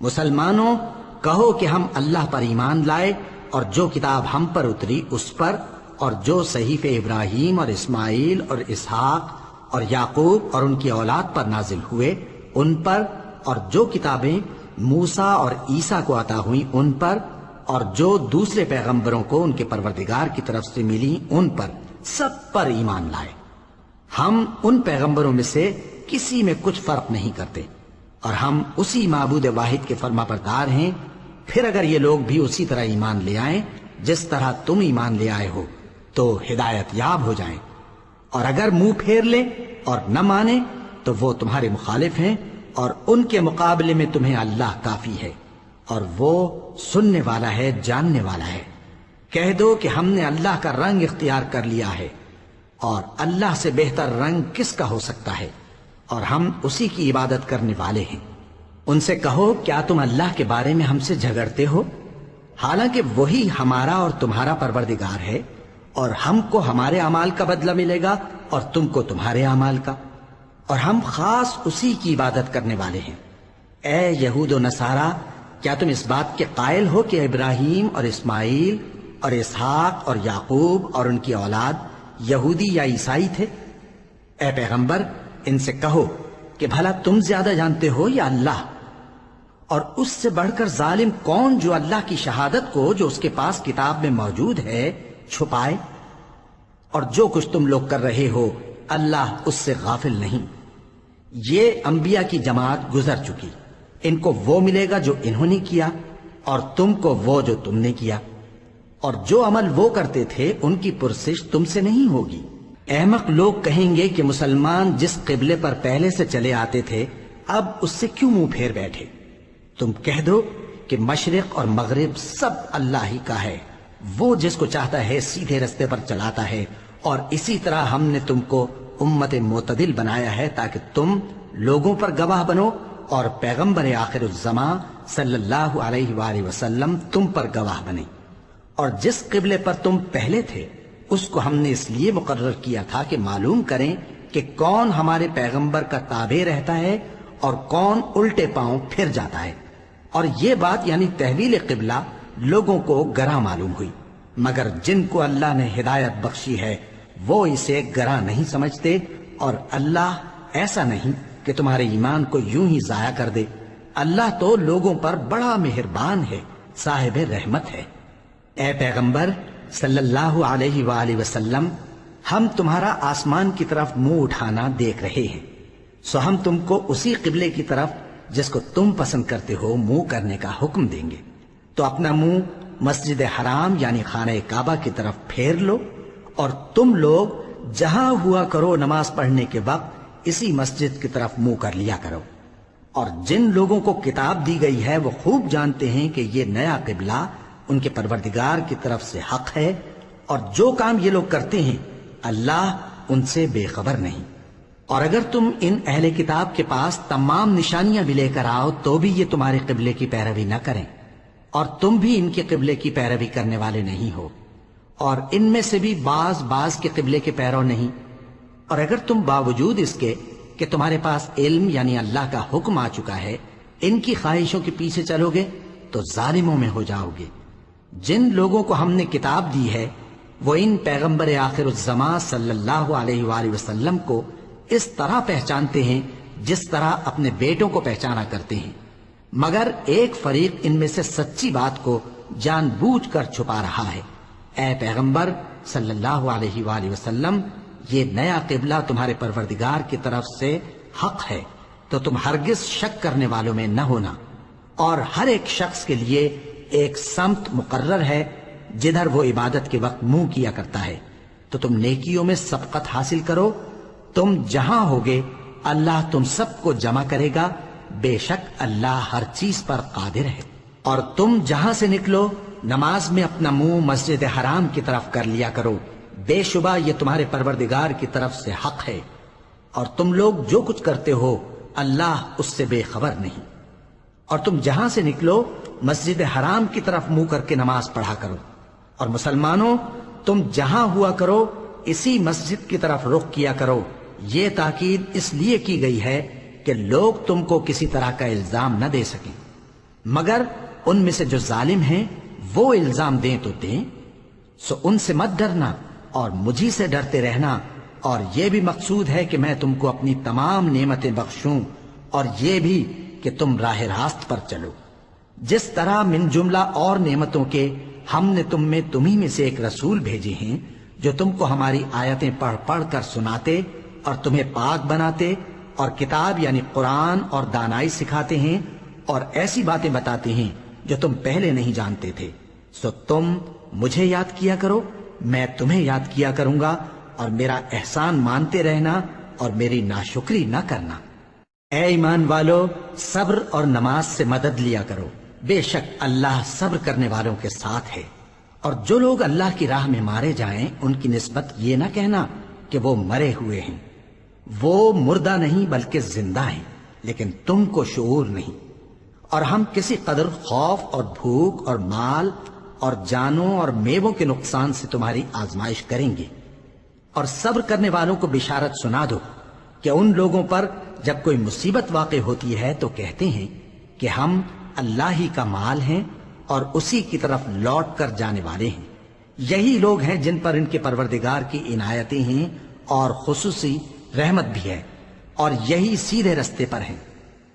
مسلمانوں کہو کہ ہم اللہ پر ایمان لائے اور جو کتاب ہم پر اتری اس پر، اور جو صحیفے ابراہیم اور اسماعیل اور اسحاق اور یعقوب اور ان کی اولاد پر نازل ہوئے ان پر، اور جو کتابیں موسیٰ اور عیسیٰ کو عطا ہوئیں ان پر، اور جو دوسرے پیغمبروں کو ان کے پروردگار کی طرف سے ملی ان پر، سب پر ایمان لائے۔ ہم ان پیغمبروں میں سے کسی میں کچھ فرق نہیں کرتے، اور ہم اسی معبود واحد کے فرما بردار ہیں۔ پھر اگر یہ لوگ بھی اسی طرح ایمان لے آئیں جس طرح تم ایمان لے آئے ہو تو ہدایت یاب ہو جائیں، اور اگر منہ پھیر لیں اور نہ مانے تو وہ تمہارے مخالف ہیں، اور ان کے مقابلے میں تمہیں اللہ کافی ہے، اور وہ سننے والا ہے، جاننے والا ہے۔ کہہ دو کہ ہم نے اللہ کا رنگ اختیار کر لیا ہے، اور اللہ سے بہتر رنگ کس کا ہو سکتا ہے، اور ہم اسی کی عبادت کرنے والے ہیں۔ ان سے کہو کیا تم اللہ کے بارے میں ہم سے جھگڑتے ہو، حالانکہ وہی ہمارا اور تمہارا پروردگار ہے، اور ہم کو ہمارے اعمال کا بدلہ ملے گا اور تم کو تمہارے اعمال کا، اور ہم خاص اسی کی عبادت کرنے والے ہیں۔ اے یہود و نصارا، کیا تم اس بات کے قائل ہو کہ ابراہیم اور اسماعیل اور اسحاق اور یعقوب اور ان کی اولاد یہودی یا عیسائی تھے؟ اے پیغمبر ان سے کہو کہ بھلا تم زیادہ جانتے ہو یا اللہ؟ اور اس سے بڑھ کر ظالم کون جو اللہ کی شہادت کو جو اس کے پاس کتاب میں موجود ہے چھپائے؟ اور جو کچھ تم لوگ کر رہے ہو اللہ اس سے غافل نہیں۔ یہ انبیاء کی جماعت گزر چکی، ان کو وہ ملے گا جو انہوں نے کیا، اور تم کو وہ جو تم نے کیا، اور جو عمل وہ کرتے تھے ان کی پرسش تم سے نہیں ہوگی۔ احمق لوگ کہیں گے کہ مسلمان جس قبلے پر پہلے سے چلے آتے تھے اب اس سے کیوں منہ پھیر بیٹھے؟ تم کہہ دو کہ مشرق اور مغرب سب اللہ ہی کا ہے، وہ جس کو چاہتا ہے سیدھے رستے پر چلاتا ہے، اور اسی طرح ہم نے تم کو امت معتدل بنایا ہے تاکہ تم لوگوں پر گواہ بنو اور پیغمبر آخر الزمان صلی اللہ علیہ وآلہ وسلم تم پر گواہ بنے۔ اور جس قبلے پر تم پہلے تھے اس کو ہم نے اس لیے مقرر کیا تھا کہ معلوم کریں کہ کون ہمارے پیغمبر کا تابع رہتا ہے اور کون الٹے پاؤں پھر جاتا ہے۔ اور یہ بات یعنی تحویل قبلہ لوگوں کو گراں معلوم ہوئی، مگر جن کو اللہ نے ہدایت بخشی ہے وہ اسے گراں نہیں سمجھتے، اور اللہ ایسا نہیں کہ تمہارے ایمان کو یوں ہی ضائع کر دے۔ اللہ تو لوگوں پر بڑا مہربان ہے، صاحب رحمت ہے۔ اے پیغمبر صلی اللہ علیہ وآلہ وسلم، ہم تمہارا آسمان کی طرف منہ اٹھانا دیکھ رہے ہیں، سو ہم تم کو اسی قبلے کی طرف جس کو تم پسند کرتے ہو منہ کرنے کا حکم دیں گے، تو اپنا منہ مسجد حرام یعنی خانہ کعبہ کی طرف پھیر لو، اور تم لوگ جہاں ہوا کرو نماز پڑھنے کے وقت اسی مسجد کی طرف منہ کر لیا کرو۔ اور جن لوگوں کو کتاب دی گئی ہے وہ خوب جانتے ہیں کہ یہ نیا قبلہ ان کے پروردگار کی طرف سے حق ہے، اور جو کام یہ لوگ کرتے ہیں اللہ ان سے بے خبر نہیں۔ اور اگر تم ان اہل کتاب کے پاس تمام نشانیاں بھی لے کر آؤ تو بھی یہ تمہارے قبلے کی پیروی نہ کریں، اور تم بھی ان کے قبلے کی پیروی کرنے والے نہیں ہو، اور ان میں سے بھی بعض کے قبلے کے پیرو نہیں۔ اور اگر تم باوجود اس کے کہ تمہارے پاس علم یعنی اللہ کا حکم آ چکا ہے ان کی خواہشوں کے پیچھے چلو گے تو ظالموں میں ہو جاؤ گے۔ جن لوگوں کو ہم نے کتاب دی ہے وہ ان پیغمبر آخر الزمان صلی اللہ علیہ وآلہ وسلم کو اس طرح پہچانتے ہیں جس طرح اپنے بیٹوں کو پہچانا کرتے ہیں، مگر ایک فریق ان میں سے سچی بات کو جان بوجھ کر چھپا رہا ہے۔ اے پیغمبر صلی اللہ علیہ وآلہ وسلم، یہ نیا قبلہ تمہارے پروردگار کی طرف سے حق ہے، تو تم ہرگز شک کرنے والوں میں نہ ہونا، اور ہر ایک شخص کے لیے ایک سمت مقرر ہے جدھر وہ عبادت کے وقت منہ کیا کرتا ہے، تو تم نیکیوں میں سبقت حاصل کرو۔ تم جہاں ہوگے اللہ تم سب کو جمع کرے گا، بے شک اللہ ہر چیز پر قادر ہے۔ اور تم جہاں سے نکلو نماز میں اپنا منہ مسجد حرام کی طرف کر لیا کرو، بے شبہ یہ تمہارے پروردگار کی طرف سے حق ہے، اور تم لوگ جو کچھ کرتے ہو اللہ اس سے بے خبر نہیں۔ اور تم جہاں سے نکلو مسجد حرام کی طرف منہ کر کے نماز پڑھا کرو، اور مسلمانوں تم جہاں ہوا کرو اسی مسجد کی طرف رخ کیا کرو۔ یہ تاکید اس لیے کی گئی ہے کہ لوگ تم کو کسی طرح کا الزام نہ دے سکیں، مگر ان میں سے جو ظالم ہیں وہ الزام دیں تو دیں، سو ان سے مت ڈرنا اور مجھی سے ڈرتے رہنا، اور یہ بھی مقصود ہے کہ میں تم کو اپنی تمام نعمتیں بخشوں، اور یہ بھی کہ تم راہ راست پر چلو۔ جس طرح من جملہ اور نعمتوں کے ہم نے تمہیں میں سے ایک رسول بھیجے ہیں جو تم کو ہماری آیتیں پڑھ پڑھ کر سناتے اور تمہیں پاک بناتے، اور کتاب یعنی قرآن اور دانائی سکھاتے ہیں، اور ایسی باتیں بتاتے ہیں جو تم پہلے نہیں جانتے تھے، سو تم مجھے یاد کیا کرو، میں تمہیں یاد کیا کروں گا، اور میرا احسان مانتے رہنا اور میری ناشکری نہ کرنا۔ اے ایمان والو، صبر اور نماز سے مدد لیا کرو، بے شک اللہ صبر کرنے والوں کے ساتھ ہے۔ اور جو لوگ اللہ کی راہ میں مارے جائیں ان کی نسبت یہ نہ کہنا کہ وہ مرے ہوئے ہیں، وہ مردہ نہیں بلکہ زندہ ہیں، لیکن تم کو شعور نہیں۔ اور ہم کسی قدر خوف اور بھوک اور مال اور جانوں اور میووں کے نقصان سے تمہاری آزمائش کریں گے، اور صبر کرنے والوں کو بشارت سنا دو کہ ان لوگوں پر جب کوئی مصیبت واقع ہوتی ہے تو کہتے ہیں کہ ہم اللہ ہی کا مال ہیں اور اسی کی طرف لوٹ کر جانے والے ہیں۔ یہی لوگ ہیں جن پر ان کے پروردگار کی عنایتیں ہیں اور خصوصی رحمت بھی ہے، اور یہی سیدھے رستے پر ہیں۔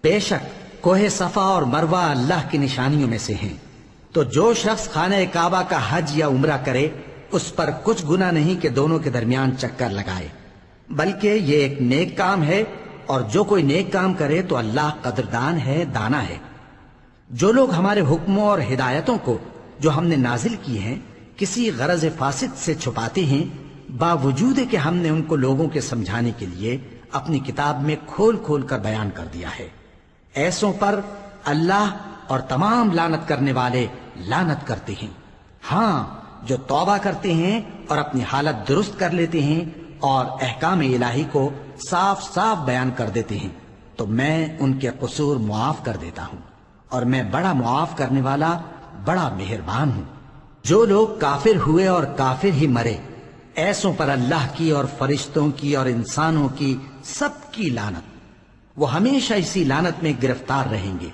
بے شک کوہ صفا اور مروہ اللہ کی نشانیوں میں سے ہیں، تو جو شخص خانہ کعبہ کا حج یا عمرہ کرے اس پر کچھ گناہ نہیں کہ دونوں کے درمیان چکر لگائے، بلکہ یہ ایک نیک کام ہے، اور جو کوئی نیک کام کرے تو اللہ قدردان ہے، دانا ہے۔ جو لوگ ہمارے حکموں اور ہدایتوں کو جو ہم نے نازل کی ہیں کسی غرض فاسد سے چھپاتے ہیں، باوجود کہ ہم نے ان کو لوگوں کے سمجھانے کے لیے اپنی کتاب میں کھول کھول کر بیان کر دیا ہے، ایسوں پر اللہ اور تمام لعنت کرنے والے لعنت کرتے ہیں۔ ہاں، جو توبہ کرتے ہیں اور اپنی حالت درست کر لیتے ہیں اور احکام الہی کو صاف صاف بیان کر دیتے ہیں تو میں ان کے قصور معاف کر دیتا ہوں، اور میں بڑا معاف کرنے والا، بڑا مہربان ہوں۔ جو لوگ کافر ہوئے اور کافر ہی مرے، ایسوں پر اللہ کی اور فرشتوں کی اور انسانوں کی سب کی لعنت، وہ ہمیشہ اسی لعنت میں گرفتار رہیں گے۔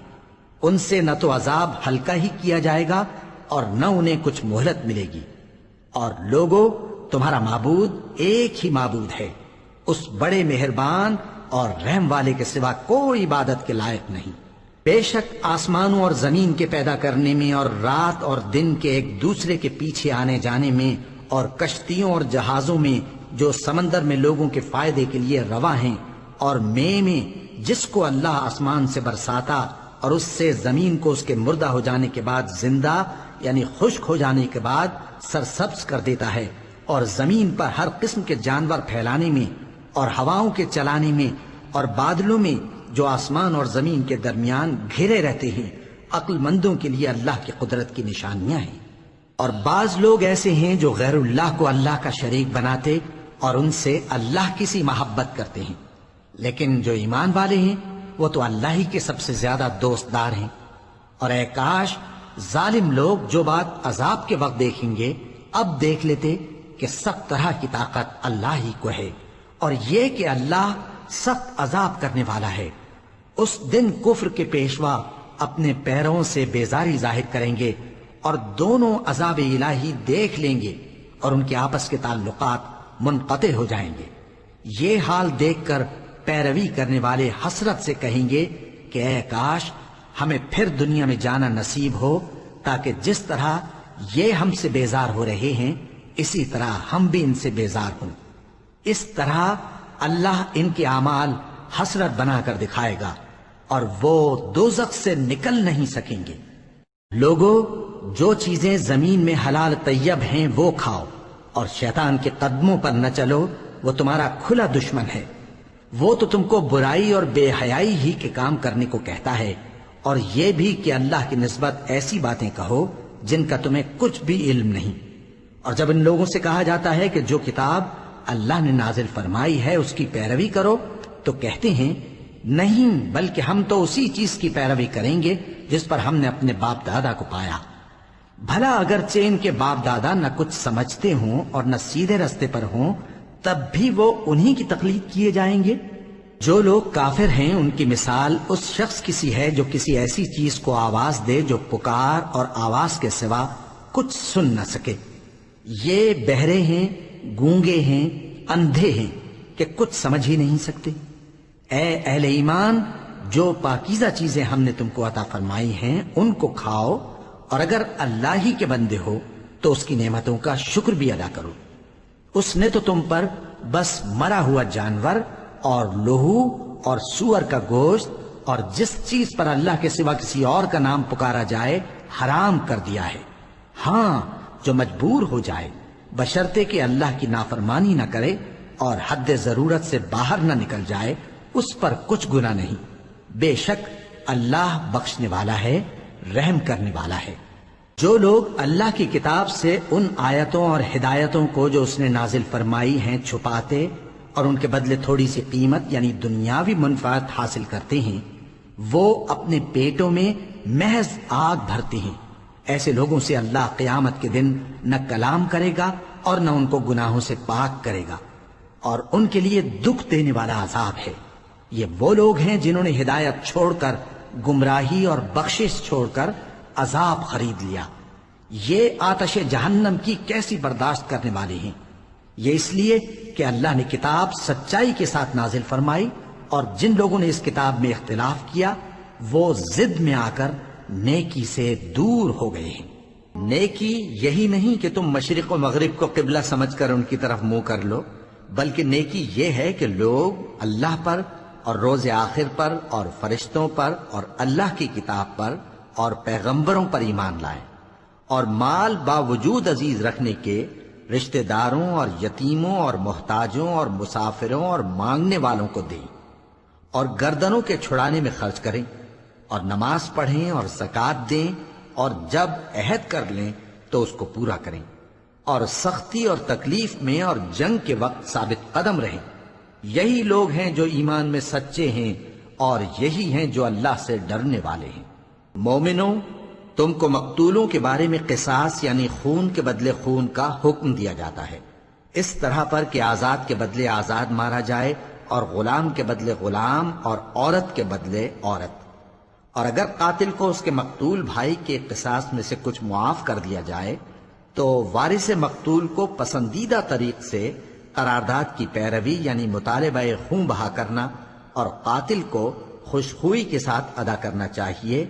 ان سے نہ تو عذاب ہلکا ہی کیا جائے گا اور نہ انہیں کچھ مہلت ملے گی۔ اور لوگوں، تمہارا معبود ایک ہی معبود ہے، اس بڑے مہربان اور رحم والے کے سوا کوئی عبادت کے لائق نہیں۔ بے شک آسمانوں اور زمین کے پیدا کرنے میں اور رات اور دن کے ایک دوسرے کے پیچھے آنے جانے میں اور کشتیوں اور جہازوں میں جو سمندر میں لوگوں کے فائدے کے لیے رواں ہیں، اور میں جس کو اللہ آسمان سے برساتا اور اس سے زمین کو اس کے مردہ ہو جانے کے بعد زندہ یعنی خشک ہو جانے کے بعد سرسبز کر دیتا ہے، اور زمین پر ہر قسم کے جانور پھیلانے میں اور ہواؤں کے چلانے میں اور بادلوں میں جو آسمان اور زمین کے درمیان گھرے رہتے ہیں، عقل مندوں کے لیے اللہ کی قدرت کی نشانیاں ہیں۔ اور بعض لوگ ایسے ہیں جو غیر اللہ کو اللہ کا شریک بناتے اور ان سے اللہ کی سی محبت کرتے ہیں، لیکن جو ایمان والے ہیں وہ تو اللہ ہی کے سب سے زیادہ دوست دار ہیں۔ اور اے کاش ظالم لوگ جو بات عذاب کے وقت دیکھیں گے اب دیکھ لیتے کہ سب طرح کی طاقت اللہ ہی کو ہے، اور یہ کہ اللہ سخت عذاب کرنے والا ہے۔ اس دن کفر کے پیشوا اپنے پیروں سے بیزاری ظاہر کریں گے اور دونوں عذاب الہی دیکھ لیں گے اور ان کے آپس کے تعلقات منقطع ہو جائیں گے۔ یہ حال دیکھ کر پیروی کرنے والے حسرت سے کہیں گے کہ اے کاش ہمیں پھر دنیا میں جانا نصیب ہو، تاکہ جس طرح یہ ہم سے بیزار ہو رہے ہیں اسی طرح ہم بھی ان سے بیزار ہوں۔ اس طرح اللہ ان کے اعمال حسرت بنا کر دکھائے گا اور وہ دوزخ سے نکل نہیں سکیں گے۔ لوگوں، جو چیزیں زمین میں حلال طیب ہیں وہ کھاؤ، اور شیطان کے قدموں پر نہ چلو، وہ تمہارا کھلا دشمن ہے۔ وہ تو تم کو برائی اور بے حیائی ہی کے کام کرنے کو کہتا ہے، اور یہ بھی کہ اللہ کی نسبت ایسی باتیں کہو جن کا تمہیں کچھ بھی علم نہیں۔ اور جب ان لوگوں سے کہا جاتا ہے کہ جو کتاب اللہ نے نازل فرمائی ہے اس کی پیروی کرو، تو کہتے ہیں نہیں، بلکہ ہم تو اسی چیز کی پیروی کریں گے جس پر ہم نے اپنے باپ دادا کو پایا۔ بھلا اگرچہ ان کے باپ دادا نہ کچھ سمجھتے ہوں اور نہ سیدھے رستے پر ہوں، تب بھی وہ انہی کی تقلید کیے جائیں گے۔ جو لوگ کافر ہیں ان کی مثال اس شخص کی سی ہے جو کسی ایسی چیز کو آواز دے جو پکار اور آواز کے سوا کچھ سن نہ سکے۔ یہ بہرے ہیں، گونگے ہیں، اندھے ہیں کہ کچھ سمجھ ہی نہیں سکتے۔ اے اہل ایمان، جو پاکیزہ چیزیں ہم نے تم کو عطا فرمائی ہیں ان کو کھاؤ، اور اگر اللہ ہی کے بندے ہو تو اس کی نعمتوں کا شکر بھی ادا کرو۔ اس نے تو تم پر بس مرا ہوا جانور اور لہو اور سور کا گوشت اور جس چیز پر اللہ کے سوا کسی اور کا نام پکارا جائے حرام کر دیا ہے۔ ہاں، جو مجبور ہو جائے بشرطے کہ اللہ کی نافرمانی نہ کرے اور حد ضرورت سے باہر نہ نکل جائے، اس پر کچھ گناہ نہیں۔ بے شک اللہ بخشنے والا ہے، رحم کرنے والا ہے۔ جو لوگ اللہ کی کتاب سے ان آیتوں اور ہدایتوں کو جو اس نے نازل فرمائی ہیں چھپاتے اور ان کے بدلے تھوڑی سی قیمت یعنی دنیاوی منفعت حاصل کرتے ہیں، وہ اپنے پیٹوں میں محض آگ بھرتے ہیں۔ ایسے لوگوں سے اللہ قیامت کے دن نہ کلام کرے گا اور نہ ان کو گناہوں سے پاک کرے گا، اور ان کے لیے دکھ دینے والا عذاب ہے۔ یہ وہ لوگ ہیں جنہوں نے ہدایت چھوڑ کر گمراہی اور بخشش چھوڑ کر عذاب خرید لیا۔ یہ آتش جہنم کی کیسی برداشت کرنے والے ہیں۔ یہ اس لیے کہ اللہ نے کتاب سچائی کے ساتھ نازل فرمائی، اور جن لوگوں نے اس کتاب میں اختلاف کیا وہ ضد میں آ کر نیکی سے دور ہو گئے ہیں۔ نیکی یہی نہیں کہ تم مشرق و مغرب کو قبلہ سمجھ کر ان کی طرف منہ کر لو، بلکہ نیکی یہ ہے کہ لوگ اللہ پر اور روز آخر پر اور فرشتوں پر اور اللہ کی کتاب پر اور پیغمبروں پر ایمان لائیں، اور مال باوجود عزیز رکھنے کے رشتہ داروں اور یتیموں اور محتاجوں اور مسافروں اور مانگنے والوں کو دیں، اور گردنوں کے چھڑانے میں خرچ کریں، اور نماز پڑھیں اور زکوٰۃ دیں، اور جب عہد کر لیں تو اس کو پورا کریں، اور سختی اور تکلیف میں اور جنگ کے وقت ثابت قدم رہیں۔ یہی لوگ ہیں جو ایمان میں سچے ہیں، اور یہی ہیں جو اللہ سے ڈرنے والے ہیں۔ مومنوں، تم کو مقتولوں کے بارے میں قصاص یعنی خون کے بدلے خون کا حکم دیا جاتا ہے، اس طرح پر کہ آزاد کے بدلے آزاد مارا جائے، اور غلام کے بدلے غلام، اور عورت کے بدلے عورت۔ اور اگر قاتل کو اس کے مقتول بھائی کے قصاص میں سے کچھ معاف کر دیا جائے تو وارث مقتول کو پسندیدہ طریق سے قرارداد کی پیروی یعنی مطالبہ خون بہا کرنا اور قاتل کو خوشخوئی کے ساتھ ادا کرنا چاہیے۔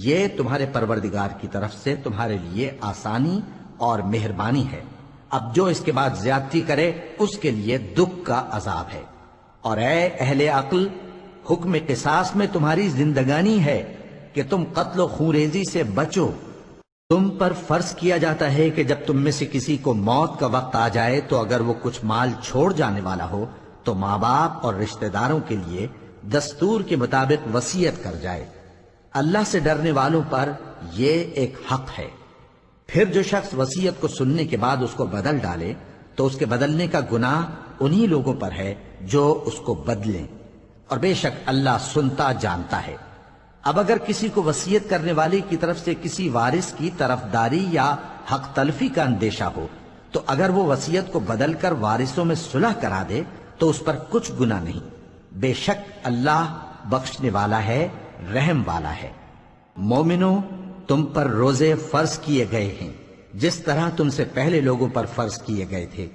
یہ تمہارے پروردگار کی طرف سے تمہارے لیے آسانی اور مہربانی ہے۔ اب جو اس کے بعد زیادتی کرے اس کے لیے دکھ کا عذاب ہے۔ اور اے اہل عقل، حکم قصاص میں تمہاری زندگانی ہے کہ تم قتل و خونریزی سے بچو۔ تم پر فرض کیا جاتا ہے کہ جب تم میں سے کسی کو موت کا وقت آ جائے تو اگر وہ کچھ مال چھوڑ جانے والا ہو تو ماں باپ اور رشتہ داروں کے لیے دستور کے مطابق وصیت کر جائے۔ اللہ سے ڈرنے والوں پر یہ ایک حق ہے۔ پھر جو شخص وصیت کو سننے کے بعد اس کو بدل ڈالے تو اس کے بدلنے کا گناہ انہی لوگوں پر ہے جو اس کو بدلیں، اور بے شک اللہ سنتا جانتا ہے۔ اب اگر کسی کو وصیت کرنے والے کی طرف سے کسی وارث کی طرفداری یا حق تلفی کا اندیشہ ہو تو اگر وہ وصیت کو بدل کر وارثوں میں صلح کرا دے تو اس پر کچھ گناہ نہیں، بے شک اللہ بخشنے والا ہے، رحم والا ہے۔ مومنوں، تم پر روزے فرض کیے گئے ہیں جس طرح تم سے پہلے لوگوں پر فرض کیے گئے تھے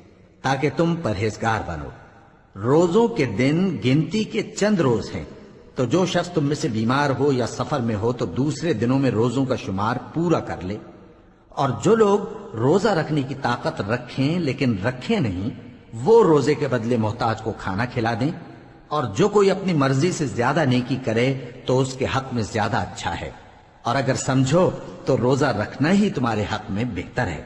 تاکہ تم پرہیزگار بنو۔ روزوں کے دن گنتی کے چند روز ہیں، تو جو شخص تم میں سے بیمار ہو یا سفر میں ہو تو دوسرے دنوں میں روزوں کا شمار پورا کر لے۔ اور جو لوگ روزہ رکھنے کی طاقت رکھیں لیکن رکھیں نہیں، وہ روزے کے بدلے محتاج کو کھانا کھلا دیں۔ اور جو کوئی اپنی مرضی سے زیادہ نیکی کرے تو اس کے حق میں زیادہ اچھا ہے، اور اگر سمجھو تو روزہ رکھنا ہی تمہارے حق میں بہتر ہے۔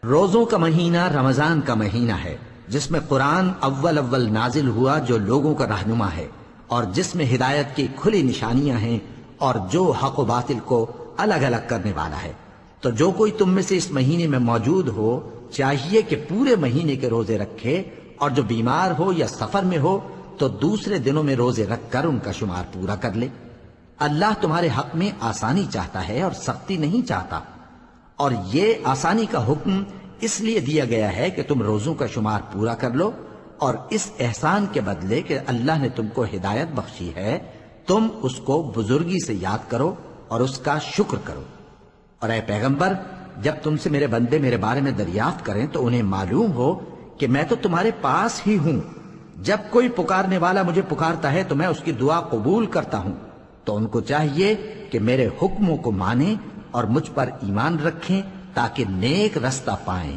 روزوں کا مہینہ رمضان کا مہینہ ہے جس میں قرآن اول نازل ہوا، جو لوگوں کا رہنما ہے اور جس میں ہدایت کی کھلی نشانیاں ہیں اور جو حق و باطل کو الگ الگ کرنے والا ہے۔ تو جو کوئی تم میں سے اس مہینے میں موجود ہو چاہیے کہ پورے مہینے کے روزے رکھے، اور جو بیمار ہو یا سفر میں ہو تو دوسرے دنوں میں روزے رکھ کر ان کا شمار پورا کر لے۔ اللہ تمہارے حق میں آسانی چاہتا ہے اور سختی نہیں چاہتا، اور یہ آسانی کا حکم اس لیے دیا گیا ہے کہ تم روزوں کا شمار پورا کر لو، اور اس احسان کے بدلے کہ اللہ نے تم کو ہدایت بخشی ہے تم اس کو بزرگی سے یاد کرو اور اس کا شکر کرو۔ اور اے پیغمبر، جب تم سے میرے بندے میرے بارے میں دریافت کریں تو انہیں معلوم ہو کہ میں تو تمہارے پاس ہی ہوں۔ جب کوئی پکارنے والا مجھے پکارتا ہے تو میں اس کی دعا قبول کرتا ہوں، تو ان کو چاہیے کہ میرے حکموں کو مانیں اور مجھ پر ایمان رکھیں تاکہ نیک رستہ پائیں۔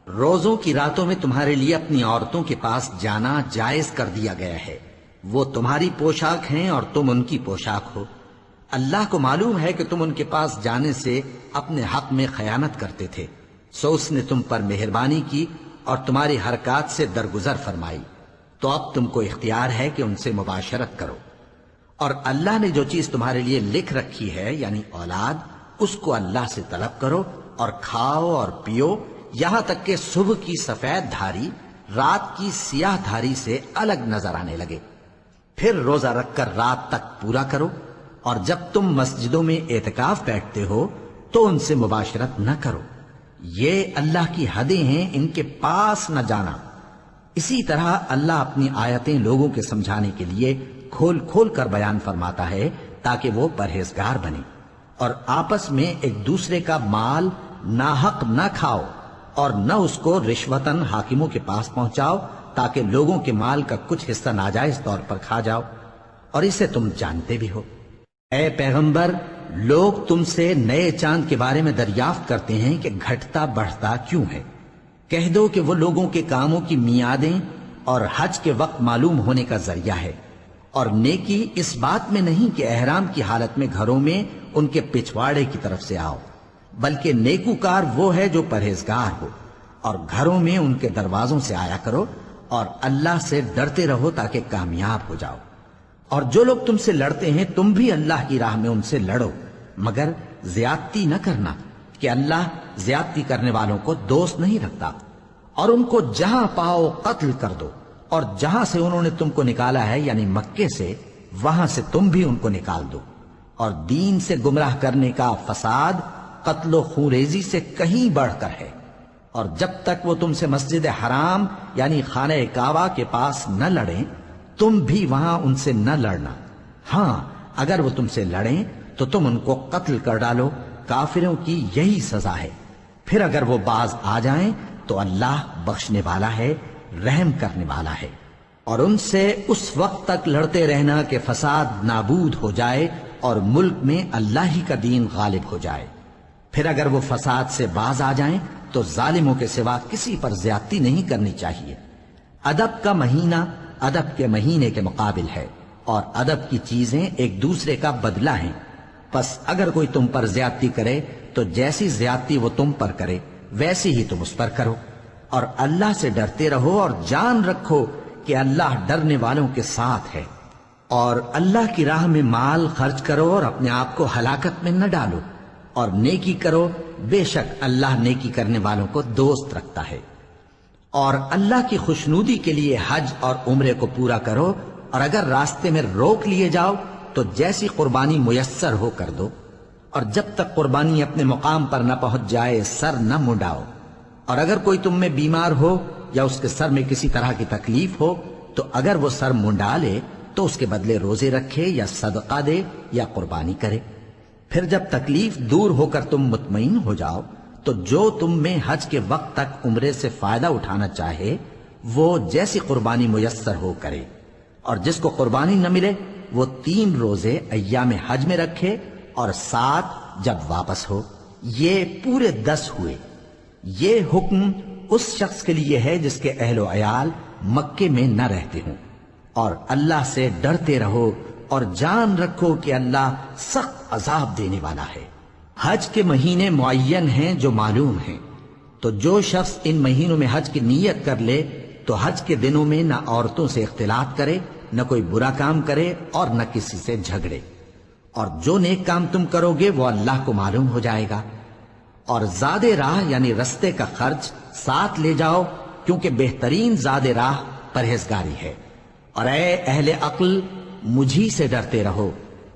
روزوں کی راتوں میں تمہارے لیے اپنی عورتوں کے پاس جانا جائز کر دیا گیا ہے، وہ تمہاری پوشاک ہیں اور تم ان کی پوشاک ہو۔ اللہ کو معلوم ہے کہ تم ان کے پاس جانے سے اپنے حق میں خیانت کرتے تھے، سو اس نے تم پر مہربانی کی اور تمہاری حرکات سے درگزر فرمائی، تو اب تم کو اختیار ہے کہ ان سے مباشرت کرو۔ اور اللہ نے جو چیز تمہارے لیے لکھ رکھی ہے یعنی اولاد، اس کو اللہ سے طلب کرو اور کھاؤ اور پیو، یہاں تک کہ صبح کی سفید دھاری رات کی سیاہ دھاری سے الگ نظر آنے لگے۔ پھر روزہ رکھ کر رات تک پورا کرو، اور جب تم مسجدوں میں اعتکاف بیٹھتے ہو تو ان سے مباشرت نہ کرو، یہ اللہ کی حدیں ہیں، ان کے پاس نہ جانا۔ اسی طرح اللہ اپنی آیتیں لوگوں کے سمجھانے کے لیے کھول کھول کر بیان فرماتا ہے تاکہ وہ پرہیزگار بنے۔ اور آپس میں ایک دوسرے کا مال ناحق نہ کھاؤ، اور نہ اس کو رشوتاً حاکموں کے پاس پہنچاؤ تاکہ لوگوں کے مال کا کچھ حصہ ناجائز طور پر کھا جاؤ، اور اسے تم جانتے بھی ہو۔ اے پیغمبر، لوگ تم سے نئے چاند کے بارے میں دریافت کرتے ہیں کہ گھٹتا بڑھتا کیوں ہے۔ کہہ دو کہ وہ لوگوں کے کاموں کی میعادیں اور حج کے وقت معلوم ہونے کا ذریعہ ہے، اور نیکی اس بات میں نہیں کہ احرام کی حالت میں گھروں میں ان کے پچھواڑے کی طرف سے آؤ، بلکہ نیکوکار وہ ہے جو پرہیزگار ہو، اور گھروں میں ان کے دروازوں سے آیا کرو اور اللہ سے ڈرتے رہو تاکہ کامیاب ہو جاؤ۔ اور جو لوگ تم سے لڑتے ہیں تم بھی اللہ کی راہ میں ان سے لڑو، مگر زیادتی نہ کرنا کہ اللہ زیادتی کرنے والوں کو دوست نہیں رکھتا۔ اور ان کو جہاں پاؤ قتل کر دو، اور جہاں سے انہوں نے تم کو نکالا ہے یعنی مکے سے، وہاں سے تم بھی ان کو نکال دو۔ اور دین سے گمراہ کرنے کا فساد قتل و خونریزی سے کہیں بڑھ کر ہے، اور جب تک وہ تم سے مسجد حرام یعنی خانہ کعبہ کے پاس نہ لڑیں تم بھی وہاں ان سے نہ لڑنا۔ ہاں اگر وہ تم سے لڑیں تو تم ان کو قتل کر ڈالو، کافروں کی یہی سزا ہے۔ پھر اگر وہ باز آ جائیں تو اللہ بخشنے والا ہے، رحم کرنے والا ہے۔ اور ان سے اس وقت تک لڑتے رہنا کہ فساد نابود ہو جائے اور ملک میں اللہ ہی کا دین غالب ہو جائے۔ پھر اگر وہ فساد سے باز آ جائیں تو ظالموں کے سوا کسی پر زیادتی نہیں کرنی چاہیے۔ ادب کا مہینہ ادب کے مہینے کے مقابل ہے، اور ادب کی چیزیں ایک دوسرے کا بدلہ ہیں۔ پس اگر کوئی تم پر زیادتی کرے تو جیسی زیادتی وہ تم پر کرے ویسی ہی تم اس پر کرو، اور اللہ سے ڈرتے رہو اور جان رکھو کہ اللہ ڈرنے والوں کے ساتھ ہے۔ اور اللہ کی راہ میں مال خرچ کرو اور اپنے آپ کو ہلاکت میں نہ ڈالو، اور نیکی کرو، بے شک اللہ نیکی کرنے والوں کو دوست رکھتا ہے۔ اور اللہ کی خوشنودی کے لیے حج اور عمرے کو پورا کرو، اور اگر راستے میں روک لیے جاؤ تو جیسی قربانی میسر ہو کر دو، اور جب تک قربانی اپنے مقام پر نہ پہنچ جائے سر نہ منڈاؤ۔ اور اگر کوئی تم میں بیمار ہو یا اس کے سر میں کسی طرح کی تکلیف ہو تو اگر وہ سر منڈا لے تو اس کے بدلے روزے رکھے یا صدقہ دے یا قربانی کرے۔ پھر جب تکلیف دور ہو کر تم مطمئن ہو جاؤ تو جو تم میں حج کے وقت تک عمرے سے فائدہ اٹھانا چاہے وہ جیسی قربانی میسر ہو کرے، اور جس کو قربانی نہ ملے وہ 3 روزے ایام حج میں رکھے اور 7 جب واپس ہو، یہ پورے 10 ہوئے۔ یہ حکم اس شخص کے لیے ہے جس کے اہل و عیال مکے میں نہ رہتے ہوں۔ اور اللہ سے ڈرتے رہو اور جان رکھو کہ اللہ سخت عذاب دینے والا ہے۔ حج کے مہینے معین ہیں جو معلوم ہیں، تو جو شخص ان مہینوں میں حج کی نیت کر لے تو حج کے دنوں میں نہ عورتوں سے اختلاط کرے، نہ کوئی برا کام کرے اور نہ کسی سے جھگڑے۔ اور جو نیک کام تم کرو گے وہ اللہ کو معلوم ہو جائے گا۔ اور زاد راہ یعنی رستے کا خرچ ساتھ لے جاؤ، کیونکہ بہترین زاد راہ پرہیزگاری ہے۔ اور اے اہل عقل مجھی سے ڈرتے رہو،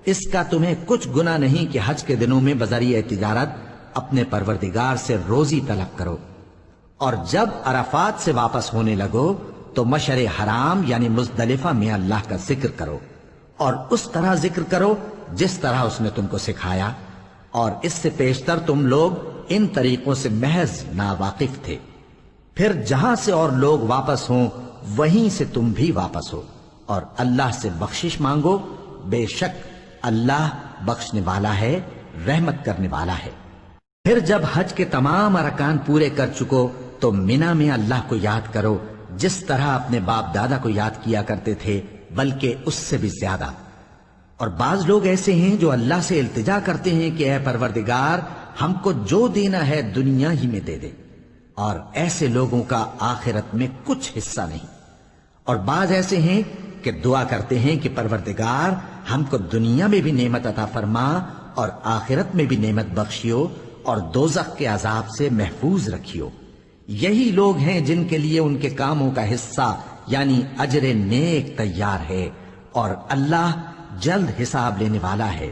اس کا تمہیں کچھ گناہ نہیں کہ حج کے دنوں میں بذریعہ تجارت اپنے پروردگار سے روزی طلب کرو۔ اور جب عرفات سے واپس ہونے لگو تو مشعر حرام یعنی مزدلفہ میں اللہ کا ذکر کرو، اور اس طرح ذکر کرو جس طرح اس نے تم کو سکھایا، اور اس سے پیشتر تم لوگ ان طریقوں سے محض ناواقف تھے۔ پھر جہاں سے اور لوگ واپس ہوں وہیں سے تم بھی واپس ہو، اور اللہ سے بخشش مانگو، بے شک اللہ بخشنے والا ہے، رحمت کرنے والا ہے۔ پھر جب حج کے تمام ارکان پورے کر چکو تو مینا میں اللہ کو یاد کرو جس طرح اپنے باپ دادا کو یاد کیا کرتے تھے، بلکہ اس سے بھی زیادہ۔ اور بعض لوگ ایسے ہیں جو اللہ سے التجا کرتے ہیں کہ اے پروردگار ہم کو جو دینا ہے دنیا ہی میں دے دے، اور ایسے لوگوں کا آخرت میں کچھ حصہ نہیں۔ اور بعض ایسے ہیں کہ دعا کرتے ہیں کہ پروردگار ہم کو دنیا میں بھی نعمت عطا فرما اور آخرت میں بھی نعمت بخشیو اور دوزخ کے عذاب سے محفوظ رکھیو۔ یہی لوگ ہیں جن کے لیے ان کے کاموں کا حصہ یعنی اجر نیک تیار ہے، اور اللہ جلد حساب لینے والا ہے۔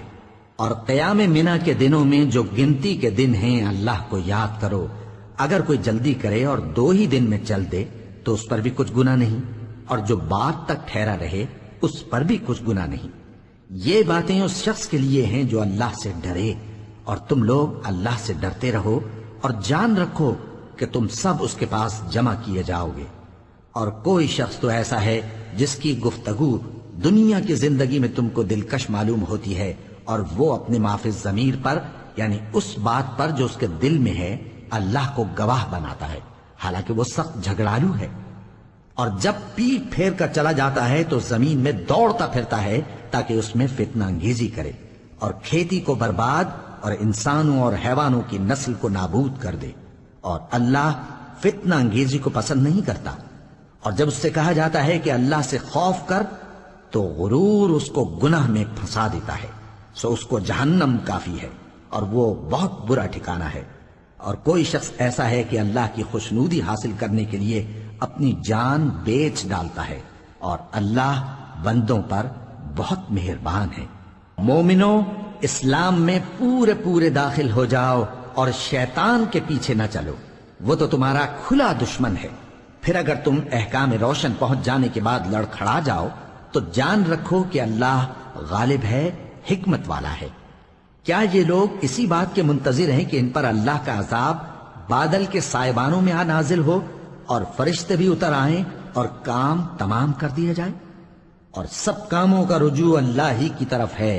اور قیام منا کے دنوں میں جو گنتی کے دن ہیں اللہ کو یاد کرو۔ اگر کوئی جلدی کرے اور 2 ہی دن میں چل دے تو اس پر بھی کچھ گناہ نہیں، اور جو بات تک ٹھہرا رہے اس پر بھی کچھ گناہ نہیں۔ یہ باتیں اس شخص کے لیے ہیں جو اللہ سے ڈرے، اور تم لوگ اللہ سے ڈرتے رہو اور جان رکھو کہ تم سب اس کے پاس جمع کیے جاؤ گے۔ اور کوئی شخص تو ایسا ہے جس کی گفتگو دنیا کی زندگی میں تم کو دلکش معلوم ہوتی ہے اور وہ اپنے معافی ضمیر پر یعنی اس بات پر جو اس کے دل میں ہے اللہ کو گواہ بناتا ہے، حالانکہ وہ سخت جھگڑالو ہے۔ اور جب پیٹ پھیر کر چلا جاتا ہے تو زمین میں دوڑتا پھرتا ہے تاکہ اس میں فتنہ انگیزی کرے اور کھیتی کو برباد اور انسانوں اور حیوانوں کی نسل کو نابود کر دے، اور اللہ فتنہ انگیزی کو پسند نہیں کرتا۔ اور جب اس سے کہا جاتا ہے کہ اللہ سے خوف کر تو غرور اس کو گناہ میں پھنسا دیتا ہے، سو اس کو جہنم کافی ہے اور وہ بہت برا ٹھکانہ ہے۔ اور کوئی شخص ایسا ہے کہ اللہ کی خوشنودی حاصل کرنے کے لیے اپنی جان بیچ ڈالتا ہے، اور اللہ بندوں پر بہت مہربان ہے۔ مومنوں، اسلام میں پورے داخل ہو جاؤ اور شیطان کے پیچھے نہ چلو، وہ تو تمہارا کھلا دشمن ہے۔ پھر اگر تم احکام روشن پہنچ جانے کے بعد لڑکھڑا جاؤ تو جان رکھو کہ اللہ غالب ہے، حکمت والا ہے۔ کیا یہ لوگ اسی بات کے منتظر ہیں کہ ان پر اللہ کا عذاب بادل کے سائبانوں میں نازل ہو اور فرشتے بھی اتر آئیں اور کام تمام کر دیا جائے؟ اور سب کاموں کا رجوع اللہ ہی کی طرف ہے۔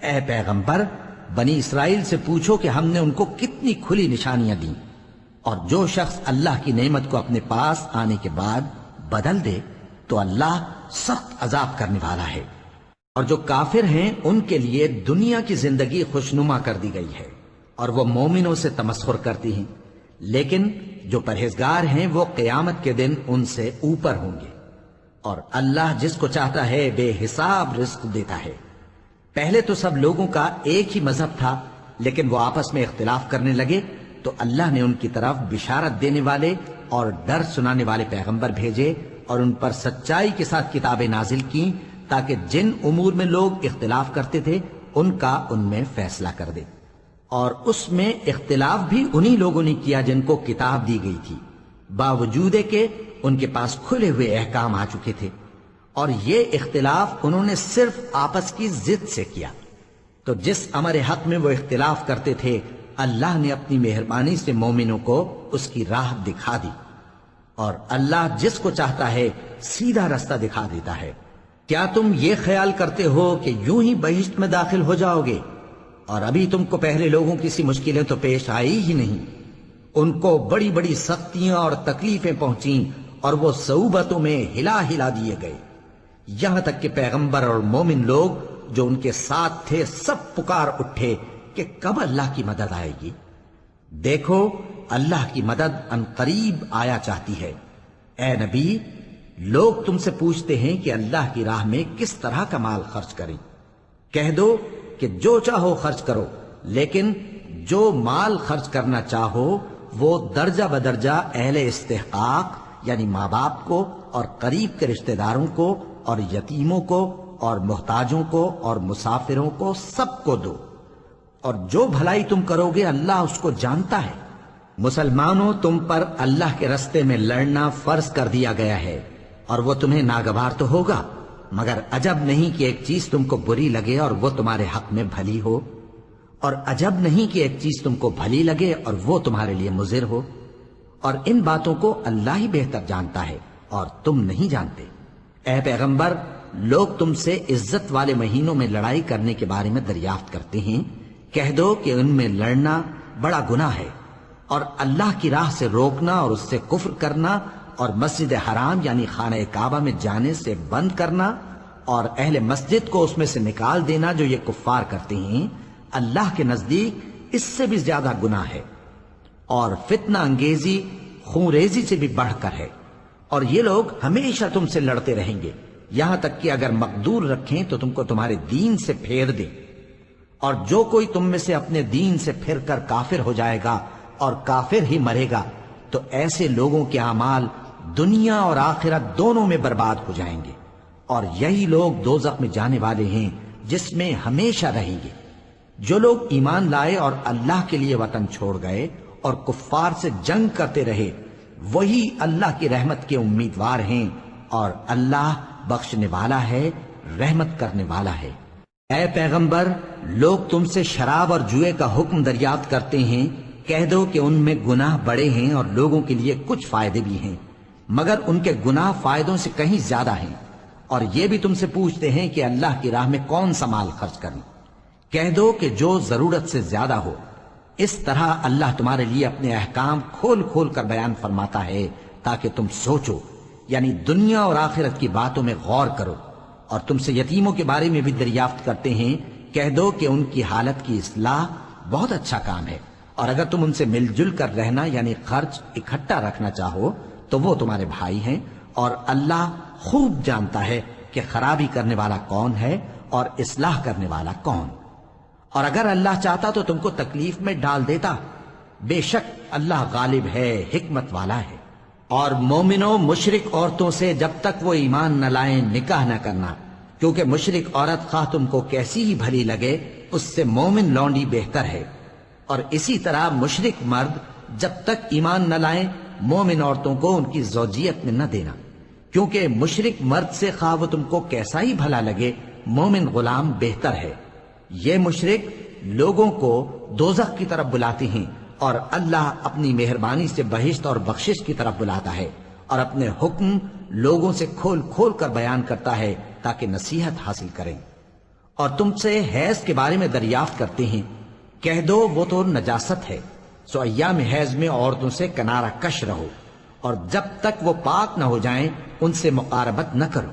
اے پیغمبر، بنی اسرائیل سے پوچھو کہ ہم نے ان کو کتنی کھلی نشانیاں دیں، اور جو شخص اللہ کی نعمت کو اپنے پاس آنے کے بعد بدل دے تو اللہ سخت عذاب کرنے والا ہے۔ اور جو کافر ہیں ان کے لیے دنیا کی زندگی خوشنما کر دی گئی ہے اور وہ مومنوں سے تمسخر کرتی ہیں، لیکن جو پرہیزگار ہیں وہ قیامت کے دن ان سے اوپر ہوں گے۔ اور اللہ جس کو چاہتا ہے بے حساب رزق دیتا ہے۔ پہلے تو سب لوگوں کا ایک ہی مذہب تھا، لیکن وہ آپس میں اختلاف کرنے لگے تو اللہ نے ان کی طرف بشارت دینے والے اور ڈر سنانے والے پیغمبر بھیجے اور ان پر سچائی کے ساتھ کتابیں نازل کی تاکہ جن امور میں لوگ اختلاف کرتے تھے ان کا ان میں فیصلہ کر دے۔ اور اس میں اختلاف بھی انہی لوگوں نے کیا جن کو کتاب دی گئی تھی، باوجود کہ ان کے پاس کھلے ہوئے احکام آ چکے تھے، اور یہ اختلاف انہوں نے صرف آپس کی ضد سے کیا۔ تو جس امر حق میں وہ اختلاف کرتے تھے اللہ نے اپنی مہربانی سے مومنوں کو اس کی راہ دکھا دی، اور اللہ جس کو چاہتا ہے سیدھا رستہ دکھا دیتا ہے۔ کیا تم یہ خیال کرتے ہو کہ یوں ہی بہشت میں داخل ہو جاؤ گے، اور ابھی تم کو پہلے لوگوں کی سی مشکلیں تو پیش آئی ہی نہیں؟ ان کو بڑی بڑی سختیاں اور تکلیفیں پہنچیں اور وہ صعوبتوں میں ہلا دیے گئے، یہاں تک کہ پیغمبر اور مومن لوگ جو ان کے ساتھ تھے سب پکار اٹھے کہ کب اللہ کی مدد آئے گی۔ دیکھو اللہ کی مدد ان قریب آیا چاہتی ہے۔ اے نبی، لوگ تم سے پوچھتے ہیں کہ اللہ کی راہ میں کس طرح کا مال خرچ کریں۔ کہہ دو کہ جو چاہو خرچ کرو، لیکن جو مال خرچ کرنا چاہو وہ درجہ بدرجہ اہل استحقاق یعنی ماں باپ کو اور قریب کے رشتہ داروں کو اور یتیموں کو اور محتاجوں کو اور مسافروں کو سب کو دو، اور جو بھلائی تم کرو گے اللہ اس کو جانتا ہے۔ مسلمانوں، تم پر اللہ کے رستے میں لڑنا فرض کر دیا گیا ہے، اور وہ تمہیں ناگوار تو ہوگا، مگر عجب نہیں کہ ایک چیز تم کو بری لگے اور وہ تمہارے حق میں بھلی ہو، اور عجب نہیں کہ ایک چیز تم کو بھلی لگے اور وہ تمہارے لیے مضر ہو، اور ان باتوں کو اللہ ہی بہتر جانتا ہے اور تم نہیں جانتے۔ اے پیغمبر، لوگ تم سے عزت والے مہینوں میں لڑائی کرنے کے بارے میں دریافت کرتے ہیں، کہہ دو کہ ان میں لڑنا بڑا گناہ ہے، اور اللہ کی راہ سے روکنا اور اس سے کفر کرنا اور مسجد حرام یعنی خانہ کعبہ میں جانے سے بند کرنا اور اہل مسجد کو اس میں سے نکال دینا جو یہ کفار کرتے ہیں، اللہ کے نزدیک اس سے بھی زیادہ گناہ ہے، اور فتنہ انگیزی خونریزی سے بھی بڑھ کر ہے۔ اور یہ لوگ ہمیشہ تم سے لڑتے رہیں گے، یہاں تک کہ اگر مقدور رکھیں تو تم کو تمہارے دین سے پھیر دیں، اور جو کوئی تم میں سے اپنے دین سے پھر کر کافر ہو جائے گا اور کافر ہی مرے گا تو ایسے لوگوں کے اعمال دنیا اور آخرت دونوں میں برباد ہو جائیں گے، اور یہی لوگ دوزخ میں جانے والے ہیں جس میں ہمیشہ رہیں گے۔ جو لوگ ایمان لائے اور اللہ کے لیے وطن چھوڑ گئے اور کفار سے جنگ کرتے رہے وہی اللہ کی رحمت کے امیدوار ہیں، اور اللہ بخشنے والا ہے، رحمت کرنے والا ہے۔ اے پیغمبر، لوگ تم سے شراب اور جوئے کا حکم دریافت کرتے ہیں، کہہ دو کہ ان میں گناہ بڑے ہیں اور لوگوں کے لیے کچھ فائدے بھی ہیں، مگر ان کے گناہ فائدوں سے کہیں زیادہ ہیں۔ اور یہ بھی تم سے پوچھتے ہیں کہ اللہ کی راہ میں کون سا مال خرچ کریں۔ کہہ دو کہ جو ضرورت سے زیادہ ہو. اس طرح اللہ تمہارے لیے اپنے احکام کھول کھول کر بیان فرماتا ہے تاکہ تم سوچو، یعنی دنیا اور آخرت کی باتوں میں غور کرو. اور تم سے یتیموں کے بارے میں بھی دریافت کرتے ہیں، کہہ دو کہ ان کی حالت کی اصلاح بہت اچھا کام ہے، اور اگر تم ان سے مل جل کر رہنا یعنی خرچ اکٹھا رکھنا چاہو تو وہ تمہارے بھائی ہیں، اور اللہ خوب جانتا ہے کہ خرابی کرنے والا کون ہے اور اصلاح کرنے والا کون. اور اگر اللہ چاہتا تو تم کو تکلیف میں ڈال دیتا، بے شک اللہ غالب ہے، حکمت والا ہے. اور مومنوں مشرک عورتوں سے جب تک وہ ایمان نہ لائیں نکاح نہ کرنا، کیونکہ مشرک عورت خواہ تم کو کیسی ہی بھلی لگے اس سے مومن لونڈی بہتر ہے. اور اسی طرح مشرک مرد جب تک ایمان نہ لائیں مومن عورتوں کو ان کی زوجیت میں نہ دینا، کیونکہ مشرک مرد سے خواہ وہ تم کو کیسا ہی بھلا لگے مومن غلام بہتر ہے. یہ مشرک لوگوں کو دوزخ کی طرف بلاتے ہیں، اور اللہ اپنی مہربانی سے بہشت اور بخشش کی طرف بلاتا ہے، اور اپنے حکم لوگوں سے کھول کھول کر بیان کرتا ہے تاکہ نصیحت حاصل کریں. اور تم سے حیض کے بارے میں دریافت کرتے ہیں، کہہ دو وہ تو نجاست ہے، سو ایام حیض میں عورتوں سے کنارہ کش رہو، اور جب تک وہ پاک نہ ہو جائیں ان سے مقاربت نہ کرو.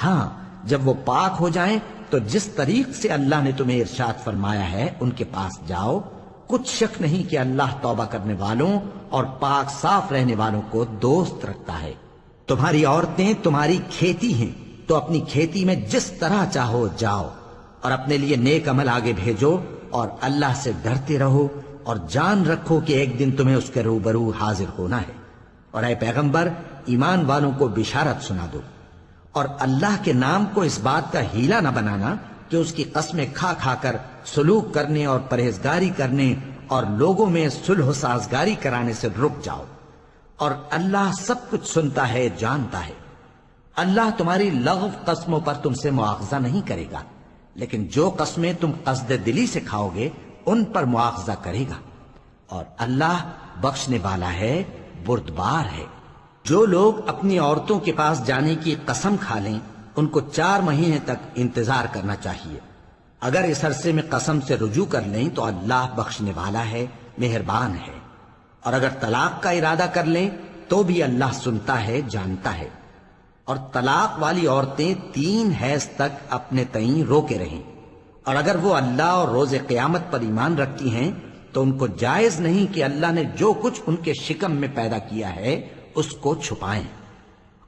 ہاں جب وہ پاک ہو جائیں تو جس طریق سے اللہ نے تمہیں ارشاد فرمایا ہے ان کے پاس جاؤ. کچھ شک نہیں کہ اللہ توبہ کرنے والوں اور پاک صاف رہنے والوں کو دوست رکھتا ہے. تمہاری عورتیں تمہاری کھیتی ہیں، تو اپنی کھیتی میں جس طرح چاہو جاؤ، اور اپنے لیے نیک عمل آگے بھیجو، اور اللہ سے ڈرتے رہو، اور جان رکھو کہ ایک دن تمہیں اس کے روبرو حاضر ہونا ہے. اور اے پیغمبر ایمان والوں کو بشارت سنا دو، اور اللہ کے نام کو اس بات کا ہیلا نہ بنانا کہ اس کی قسمیں کھا کھا کر سلوک کرنے اور پرہیزگاری کرنے اور لوگوں میں صلح و سازگاری کرانے سے رک جاؤ. اور اللہ سب کچھ سنتا ہے، جانتا ہے. اللہ تمہاری لغو قسموں پر تم سے مواخذہ نہیں کرے گا، لیکن جو قسمیں تم قصد دلی سے کھاؤ گے ان پر مواخذہ کرے گا. اور اللہ بخشنے والا ہے، بردبار ہے. جو لوگ اپنی عورتوں کے پاس جانے کی قسم کھا لیں ان کو 4 مہینے تک انتظار کرنا چاہیے. اگر اس عرصے میں قسم سے رجوع کر لیں تو اللہ بخشنے والا ہے، مہربان ہے. اور اگر طلاق کا ارادہ کر لیں تو بھی اللہ سنتا ہے، جانتا ہے. اور طلاق والی عورتیں 3 حیض تک اپنے تئیں روکے رہیں، اور اگر وہ اللہ اور روز قیامت پر ایمان رکھتی ہیں تو ان کو جائز نہیں کہ اللہ نے جو کچھ ان کے شکم میں پیدا کیا ہے اس کو چھپائیں.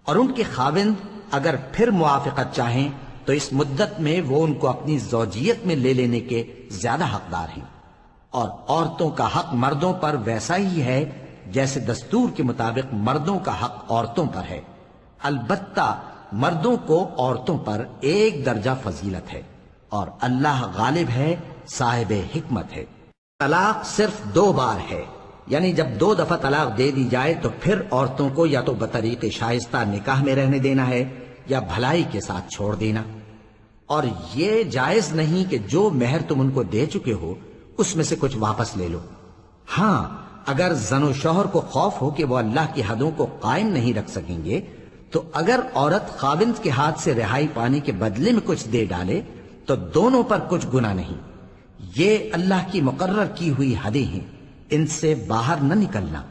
اور ان کے خاوند اگر پھر موافقت چاہیں تو اس مدت میں وہ ان کو اپنی زوجیت میں لے لینے کے زیادہ حقدار ہیں. اور عورتوں کا حق مردوں پر ویسا ہی ہے جیسے دستور کے مطابق مردوں کا حق عورتوں پر ہے. البتہ مردوں کو عورتوں پر 1 درجہ فضیلت ہے، اور اللہ غالب ہے، صاحب حکمت ہے. طلاق صرف 2 بار ہے، یعنی جب 2 دفعہ طلاق دے دی جائے تو پھر عورتوں کو یا تو بطریق شائستہ نکاح میں رہنے دینا ہے یا بھلائی کے ساتھ چھوڑ دینا. اور یہ جائز نہیں کہ جو مہر تم ان کو دے چکے ہو اس میں سے کچھ واپس لے لو. ہاں اگر زن و شوہر کو خوف ہو کہ وہ اللہ کی حدوں کو قائم نہیں رکھ سکیں گے تو اگر عورت خاوند کے ہاتھ سے رہائی پانے کے بدلے میں کچھ دے ڈالے تو دونوں پر کچھ گناہ نہیں. یہ اللہ کی مقرر کی ہوئی حدیں ہیں، ان سے باہر نہ نکلنا.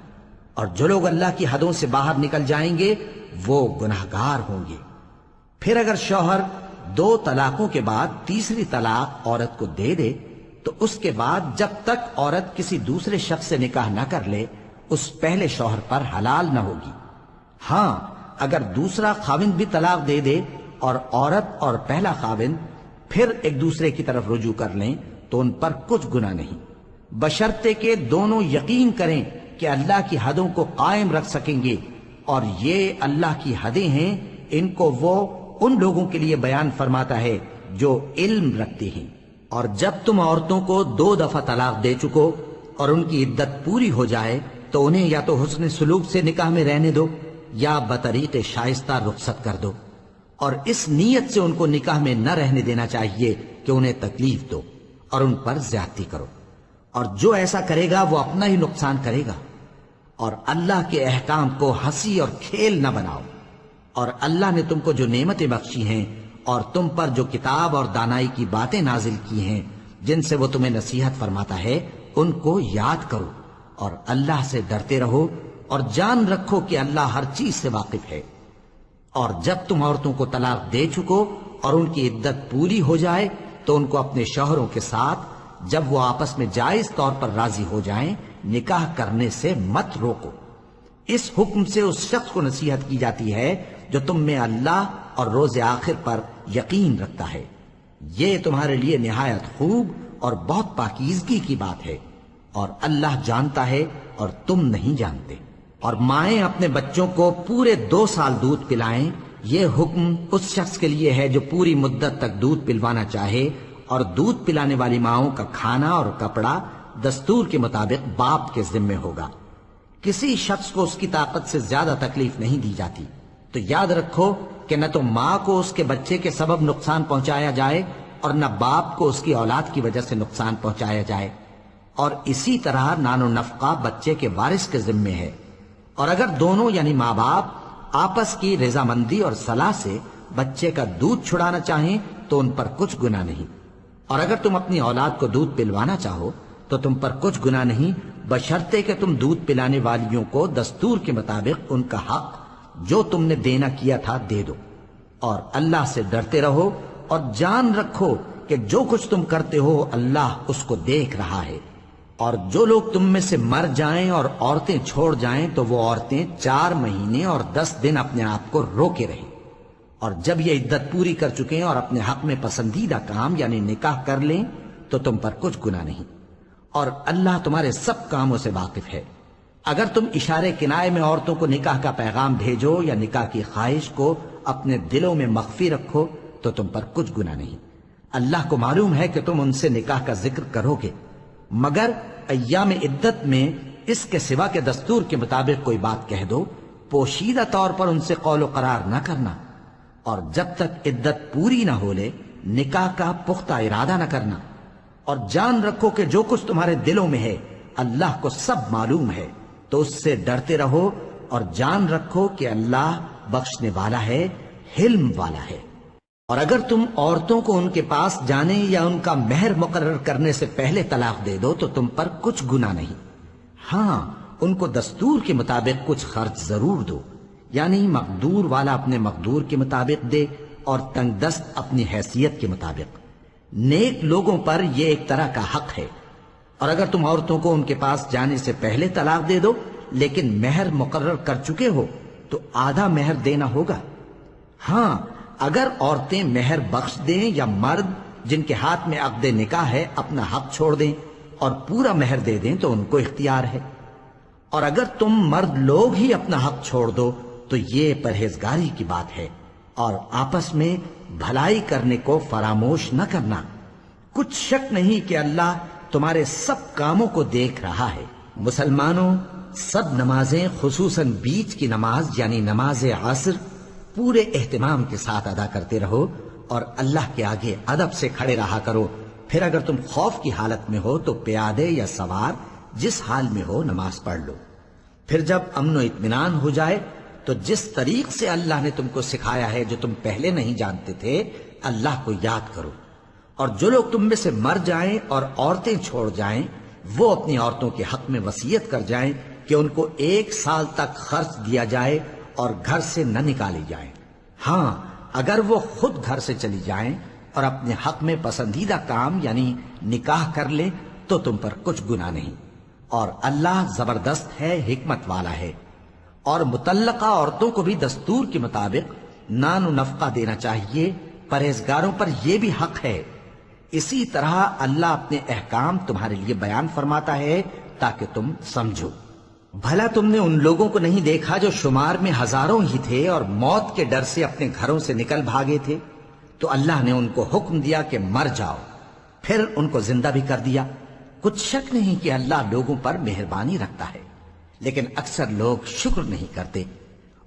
اور جو لوگ اللہ کی حدوں سے باہر نکل جائیں گے وہ گناہگار ہوں گے. پھر اگر شوہر 2 طلاقوں کے بعد تیسری طلاق عورت کو دے دے تو اس کے بعد جب تک عورت کسی دوسرے شخص سے نکاح نہ کر لے اس پہلے شوہر پر حلال نہ ہوگی. ہاں اگر دوسرا خاوند بھی طلاق دے دے اور عورت اور پہلا خاوند پھر ایک دوسرے کی طرف رجوع کر لیں تو ان پر کچھ گناہ نہیں، بشرطے کہ دونوں یقین کریں کہ اللہ کی حدوں کو قائم رکھ سکیں گے. اور یہ اللہ کی حدیں ہیں، ان کو وہ ان لوگوں کے لیے بیان فرماتا ہے جو علم رکھتے ہیں. اور جب تم عورتوں کو 2 دفعہ طلاق دے چکو اور ان کی عدت پوری ہو جائے تو انہیں یا تو حسن سلوک سے نکاح میں رہنے دو یا بطریق شائستہ رخصت کر دو. اور اس نیت سے ان کو نکاح میں نہ رہنے دینا چاہیے کہ انہیں تکلیف دو اور ان پر زیادتی کرو. اور جو ایسا کرے گا وہ اپنا ہی نقصان کرے گا. اور اللہ کے احکام کو ہنسی اور کھیل نہ بناؤ. اور اللہ نے تم کو جو نعمتیں بخشی ہیں اور تم پر جو کتاب اور دانائی کی باتیں نازل کی ہیں جن سے وہ تمہیں نصیحت فرماتا ہے ان کو یاد کرو، اور اللہ سے ڈرتے رہو، اور جان رکھو کہ اللہ ہر چیز سے واقف ہے۔ اور جب تم عورتوں کو طلاق دے چکو اور ان کی عدت پوری ہو جائے تو ان کو اپنے شوہروں کے ساتھ جب وہ آپس میں جائز طور پر راضی ہو جائیں نکاح کرنے سے مت روکو۔ اس حکم سے اس شخص کو نصیحت کی جاتی ہے جو تم میں اللہ اور روز آخر پر یقین رکھتا ہے۔ یہ تمہارے لیے نہایت خوب اور بہت پاکیزگی کی بات ہے، اور اللہ جانتا ہے اور تم نہیں جانتے۔ اور مائیں اپنے بچوں کو پورے 2 سال دودھ پلائیں، یہ حکم اس شخص کے لیے ہے جو پوری مدت تک دودھ پلوانا چاہے، اور دودھ پلانے والی ماؤں کا کھانا اور کپڑا دستور کے مطابق باپ کے ذمے ہوگا۔ کسی شخص کو اس کی طاقت سے زیادہ تکلیف نہیں دی جاتی، تو یاد رکھو کہ نہ تو ماں کو اس کے بچے کے سبب نقصان پہنچایا جائے اور نہ باپ کو اس کی اولاد کی وجہ سے نقصان پہنچایا جائے، اور اسی طرح نان و نفقہ بچے کے وارث کے ذمے ہے۔ اور اگر دونوں یعنی ماں باپ آپس کی رضامندی اور صلاح سے بچے کا دودھ چھڑانا چاہیں تو ان پر کچھ گناہ نہیں، اور اگر تم اپنی اولاد کو دودھ پلوانا چاہو تو تم پر کچھ گناہ نہیں، بشرطے کہ تم دودھ پلانے والیوں کو دستور کے مطابق ان کا حق جو تم نے دینا کیا تھا دے دو۔ اور اللہ سے ڈرتے رہو اور جان رکھو کہ جو کچھ تم کرتے ہو اللہ اس کو دیکھ رہا ہے۔ اور جو لوگ تم میں سے مر جائیں اور عورتیں چھوڑ جائیں تو وہ عورتیں 4 مہینے اور 10 دن اپنے آپ کو روکے رہیں، اور جب یہ عدت پوری کر چکیں اور اپنے حق میں پسندیدہ کام یعنی نکاح کر لیں تو تم پر کچھ گناہ نہیں، اور اللہ تمہارے سب کاموں سے واقف ہے۔ اگر تم اشارے کنائے میں عورتوں کو نکاح کا پیغام بھیجو یا نکاح کی خواہش کو اپنے دلوں میں مخفی رکھو تو تم پر کچھ گناہ نہیں۔ اللہ کو معلوم ہے کہ تم ان سے نکاح کا ذکر کرو گے، مگر ایام عدت میں اس کے سوا کے دستور کے مطابق کوئی بات کہہ دو، پوشیدہ طور پر ان سے قول و قرار نہ کرنا، اور جب تک عدت پوری نہ ہو لے نکاح کا پختہ ارادہ نہ کرنا۔ اور جان رکھو کہ جو کچھ تمہارے دلوں میں ہے اللہ کو سب معلوم ہے، تو اس سے ڈرتے رہو، اور جان رکھو کہ اللہ بخشنے والا ہے، حلم والا ہے۔ اور اگر تم عورتوں کو ان کے پاس جانے یا ان کا مہر مقرر کرنے سے پہلے طلاق دے دو تو تم پر کچھ گناہ نہیں، ہاں ان کو دستور کے مطابق کچھ خرچ ضرور دو، یعنی مقدور والا اپنے مقدور کے مطابق دے اور تنگ دست اپنی حیثیت کے مطابق۔ نیک لوگوں پر یہ ایک طرح کا حق ہے۔ اور اگر تم عورتوں کو ان کے پاس جانے سے پہلے طلاق دے دو لیکن مہر مقرر کر چکے ہو تو آدھا مہر دینا ہوگا۔ ہاں اگر عورتیں مہر بخش دیں یا مرد جن کے ہاتھ میں عقد نکاح ہے اپنا حق چھوڑ دیں اور پورا مہر دے دیں تو ان کو اختیار ہے۔ اور اگر تم مرد لوگ ہی اپنا حق چھوڑ دو تو یہ پرہیزگاری کی بات ہے، اور آپس میں بھلائی کرنے کو فراموش نہ کرنا۔ کچھ شک نہیں کہ اللہ تمہارے سب کاموں کو دیکھ رہا ہے۔ مسلمانوں، سب نمازیں خصوصاً بیچ کی نماز یعنی نماز عصر پورے اہتمام کے ساتھ ادا کرتے رہو، اور اللہ کے آگے ادب سے کھڑے رہا کرو۔ پھر اگر تم خوف کی حالت میں ہو تو پیادے یا سوار جس حال میں ہو نماز پڑھ لو۔ پھر جب امن و اطمینان ہو جائے تو جس طریق سے اللہ نے تم کو سکھایا ہے جو تم پہلے نہیں جانتے تھے اللہ کو یاد کرو۔ اور جو لوگ تم میں سے مر جائیں اور عورتیں چھوڑ جائیں وہ اپنی عورتوں کے حق میں وصیت کر جائیں کہ ان کو 1 سال تک خرچ دیا جائے اور گھر سے نہ نکالی جائیں۔ ہاں اگر وہ خود گھر سے چلی جائیں اور اپنے حق میں پسندیدہ کام یعنی نکاح کر لیں تو تم پر کچھ گناہ نہیں، اور اللہ زبردست ہے، حکمت والا ہے۔ اور مطلقہ عورتوں کو بھی دستور کے مطابق نان و نفقہ دینا چاہیے، پرہیزگاروں پر یہ بھی حق ہے۔ اسی طرح اللہ اپنے احکام تمہارے لیے بیان فرماتا ہے تاکہ تم سمجھو۔ بھلا تم نے ان لوگوں کو نہیں دیکھا جو شمار میں ہزاروں ہی تھے اور موت کے ڈر سے اپنے گھروں سے نکل بھاگے تھے؟ تو اللہ نے ان کو حکم دیا کہ مر جاؤ، پھر ان کو زندہ بھی کر دیا۔ کچھ شک نہیں کہ اللہ لوگوں پر مہربانی رکھتا ہے، لیکن اکثر لوگ شکر نہیں کرتے۔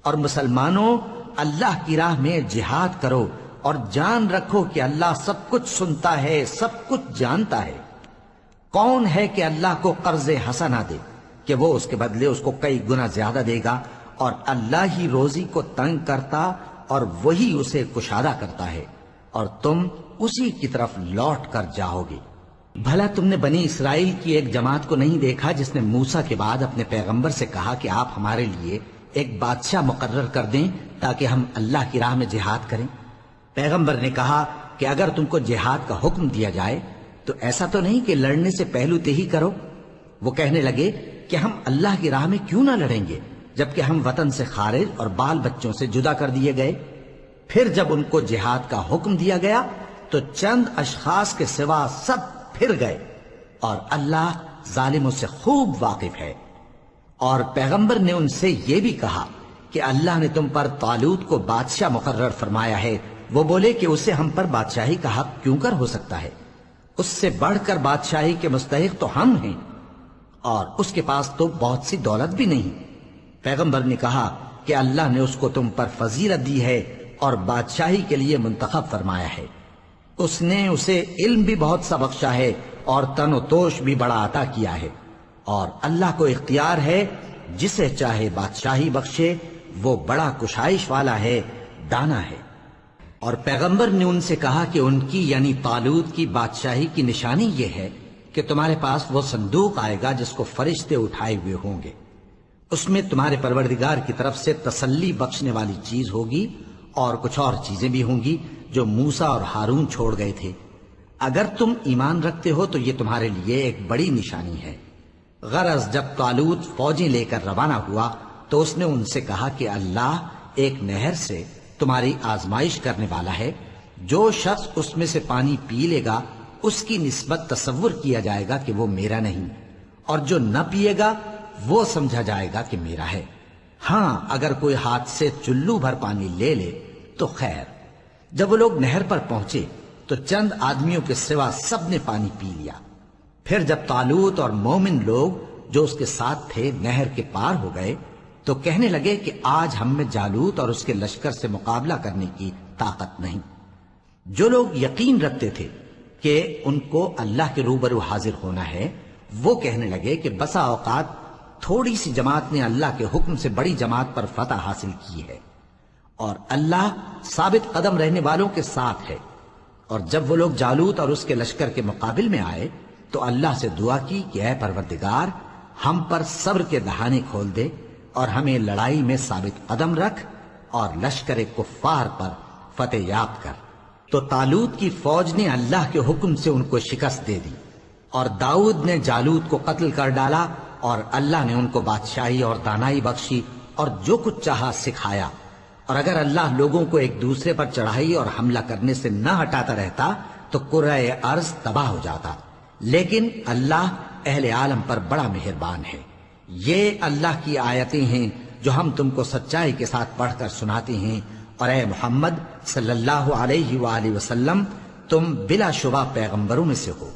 اور مسلمانوں، اللہ کی راہ میں جہاد کرو اور جان رکھو کہ اللہ سب کچھ سنتا ہے، سب کچھ جانتا ہے۔ کون ہے کہ اللہ کو قرض حسنہ دے کہ وہ اس کے بدلے اس کو کئی گنا زیادہ دے گا، اور اللہ ہی روزی کو تنگ کرتا اور وہی اسے کشادہ کرتا ہے، اور تم اسی کی طرف لوٹ کر جاؤ گے۔ بھلا تم نے بنی اسرائیل کی ایک جماعت کو نہیں دیکھا جس نے موسیٰ کے بعد اپنے پیغمبر سے کہا کہ آپ ہمارے لیے ایک بادشاہ مقرر کر دیں تاکہ ہم اللہ کی راہ میں جہاد کریں؟ پیغمبر نے کہا کہ اگر تم کو جہاد کا حکم دیا جائے تو ایسا تو نہیں کہ لڑنے سے پہلو تہی کرو۔ وہ کہنے لگے کہ ہم اللہ کی راہ میں کیوں نہ لڑیں گے جبکہ ہم وطن سے خارج اور بال بچوں سے جدا کر دیے گئے۔ پھر جب ان کو جہاد کا حکم دیا گیا تو چند اشخاص کے سوا سب پھر گئے، اور اللہ ظالموں سے خوب واقف ہے۔ اور پیغمبر نے ان سے یہ بھی کہا کہ اللہ نے تم پر طالوت کو بادشاہ مقرر فرمایا ہے۔ وہ بولے کہ اسے ہم پر بادشاہی کا حق کیوں کر ہو سکتا ہے؟ اس سے بڑھ کر بادشاہی کے مستحق تو ہم ہیں، اور اس کے پاس تو بہت سی دولت بھی نہیں۔ پیغمبر نے کہا کہ اللہ نے اس کو تم پر فضیلت دی ہے اور بادشاہی کے لیے منتخب فرمایا ہے۔ اس نے اسے علم بھی بہت سا بخشا ہے اور تن و توش بھی بڑا عطا کیا ہے، اور اللہ کو اختیار ہے جسے چاہے بادشاہی بخشے، وہ بڑا کشائش والا ہے، دانا ہے۔ اور پیغمبر نے ان سے کہا کہ ان کی یعنی طالوت کی بادشاہی کی نشانی یہ ہے کہ تمہارے پاس وہ صندوق آئے گا جس کو فرشتے اٹھائے ہوئے ہوں گے۔ اس میں تمہارے پروردگار کی طرف سے تسلی بخشنے والی چیز ہوگی، اور کچھ اور چیزیں بھی ہوں گی جو موسیٰ اور ہارون چھوڑ گئے تھے۔ اگر تم ایمان رکھتے ہو تو یہ تمہارے لیے ایک بڑی نشانی ہے۔ غرض جب طالوت فوجیں لے کر روانہ ہوا تو اس نے ان سے کہا کہ اللہ ایک نہر سے تمہاری آزمائش کرنے والا ہے، جو شخص اس میں سے پانی پی لے گا اس کی نسبت تصور کیا جائے گا کہ وہ میرا نہیں، اور جو نہ پیے گا وہ سمجھا جائے گا کہ میرا ہے۔ ہاں اگر کوئی ہاتھ سے چلو بھر پانی لے لے تو خیر۔ جب وہ لوگ نہر پر پہنچے تو چند آدمیوں کے سوا سب نے پانی پی لیا۔ پھر جب طالوت اور مومن لوگ جو اس کے ساتھ تھے نہر کے پار ہو گئے تو کہنے لگے کہ آج ہم میں جالوت اور اس کے لشکر سے مقابلہ کرنے کی طاقت نہیں۔ جو لوگ یقین رکھتے تھے کہ ان کو اللہ کے روبرو حاضر ہونا ہے، وہ کہنے لگے کہ بسا اوقات تھوڑی سی جماعت نے اللہ کے حکم سے بڑی جماعت پر فتح حاصل کی ہے، اور اللہ ثابت قدم رہنے والوں کے ساتھ ہے۔ اور جب وہ لوگ جالوت اور اس کے لشکر کے مقابل میں آئے تو اللہ سے دعا کی کہ اے پروردگار، ہم پر صبر کے دہانے کھول دے اور ہمیں لڑائی میں ثابت قدم رکھ اور لشکر کفار پر فتح یاب کر۔ تو طالوت کی فوج نے اللہ کے حکم سے ان کو شکست دے دی، اور داؤد نے جالوت کو قتل کر ڈالا، اور اللہ نے ان کو بادشاہی اور دانائی بخشی اور جو کچھ چاہا سکھایا۔ اور اگر اللہ لوگوں کو ایک دوسرے پر چڑھائی اور حملہ کرنے سے نہ ہٹاتا رہتا تو کرۂ ارض تباہ ہو جاتا، لیکن اللہ اہل عالم پر بڑا مہربان ہے۔ یہ اللہ کی آیتیں ہیں جو ہم تم کو سچائی کے ساتھ پڑھ کر سناتے ہیں، اور اے محمد صلی اللہ علیہ وآلہ وسلم تم بلا شبہ پیغمبروں میں سے ہو۔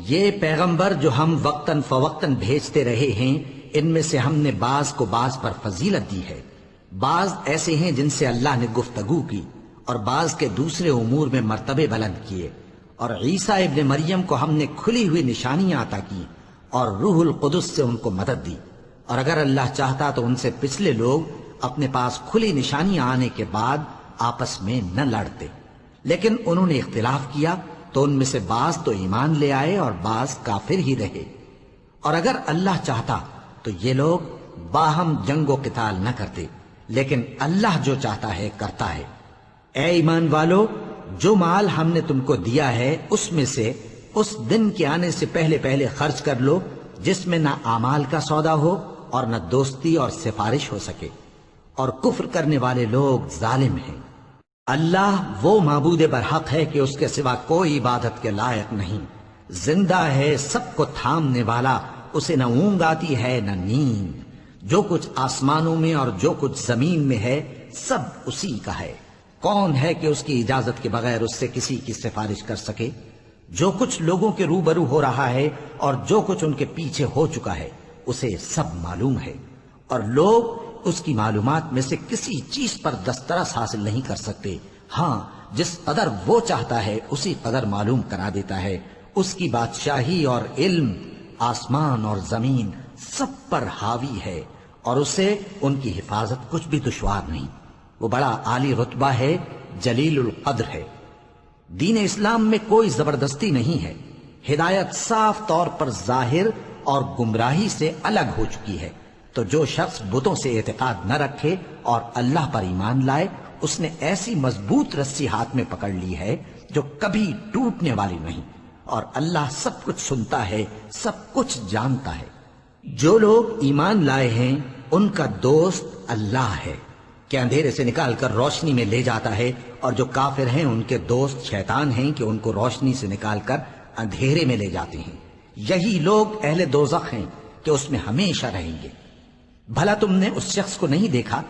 یہ پیغمبر جو ہم وقتاً فوقتاً بھیجتے رہے ہیں، ان میں سے ہم نے بعض کو بعض پر فضیلت دی ہے۔ بعض ایسے ہیں جن سے اللہ نے گفتگو کی، اور بعض کے دوسرے امور میں مرتبے بلند کیے۔ اور عیسیٰ ابن مریم کو ہم نے کھلی ہوئی نشانیاں عطا کی اور روح القدس سے ان کو مدد دی، اور اگر اللہ چاہتا تو ان سے پچھلے لوگ اپنے پاس کھلی نشانیاں آنے کے بعد آپس میں نہ لڑتے، لیکن انہوں نے اختلاف کیا تو ان میں سے بعض تو ایمان لے آئے اور بعض کافر ہی رہے۔ اور اگر اللہ چاہتا تو یہ لوگ باہم جنگ و قتال نہ کرتے، لیکن اللہ جو چاہتا ہے کرتا ہے۔ اے ایمان والو، جو مال ہم نے تم کو دیا ہے اس میں سے اس دن کے آنے سے پہلے پہلے خرچ کر لو جس میں نہ اعمال کا سودا ہو اور نہ دوستی اور سفارش ہو سکے، اور کفر کرنے والے لوگ ظالم ہیں۔ اللہ وہ معبود برحق ہے کہ اس کے سوا کوئی عبادت کے لائق نہیں، زندہ ہے، سب کو تھامنے والا، اسے نہ اونگ آتی ہے نہ نیند۔ جو کچھ آسمانوں میں اور جو کچھ زمین میں ہے سب اسی کا ہے۔ کون ہے کہ اس کی اجازت کے بغیر اس سے کسی کی سفارش کر سکے؟ جو کچھ لوگوں کے روبرو ہو رہا ہے اور جو کچھ ان کے پیچھے ہو چکا ہے اسے سب معلوم ہے، اور لوگ اس کی معلومات میں سے کسی چیز پر دسترس حاصل نہیں کر سکتے۔ ہاں جس قدر وہ چاہتا ہے اسی قدر معلوم کرا دیتا ہے۔ اس کی بادشاہی اور علم آسمان اور زمین سب پر حاوی ہے، اور اسے ان کی حفاظت کچھ بھی دشوار نہیں۔ وہ بڑا عالی رتبہ ہے، جلیل القدر ہے۔ دین اسلام میں کوئی زبردستی نہیں ہے، ہدایت صاف طور پر ظاہر اور گمراہی سے الگ ہو چکی ہے۔ تو جو شخص بتوں سے اعتقاد نہ رکھے اور اللہ پر ایمان لائے، اس نے ایسی مضبوط رسی ہاتھ میں پکڑ لی ہے جو کبھی ٹوٹنے والی نہیں، اور اللہ سب کچھ سنتا ہے، سب کچھ جانتا ہے۔ جو لوگ ایمان لائے ہیں ان کا دوست اللہ ہے کہ اندھیرے سے نکال کر روشنی میں لے جاتا ہے، اور جو کافر ہیں ان کے دوست شیطان ہیں کہ ان کو روشنی سے نکال کر اندھیرے میں لے جاتے ہیں۔ یہی لوگ اہل دوزخ ہیں کہ اس میں ہمیشہ رہیں گے۔ بھلا تم نے اس شخص کو نہیں دیکھا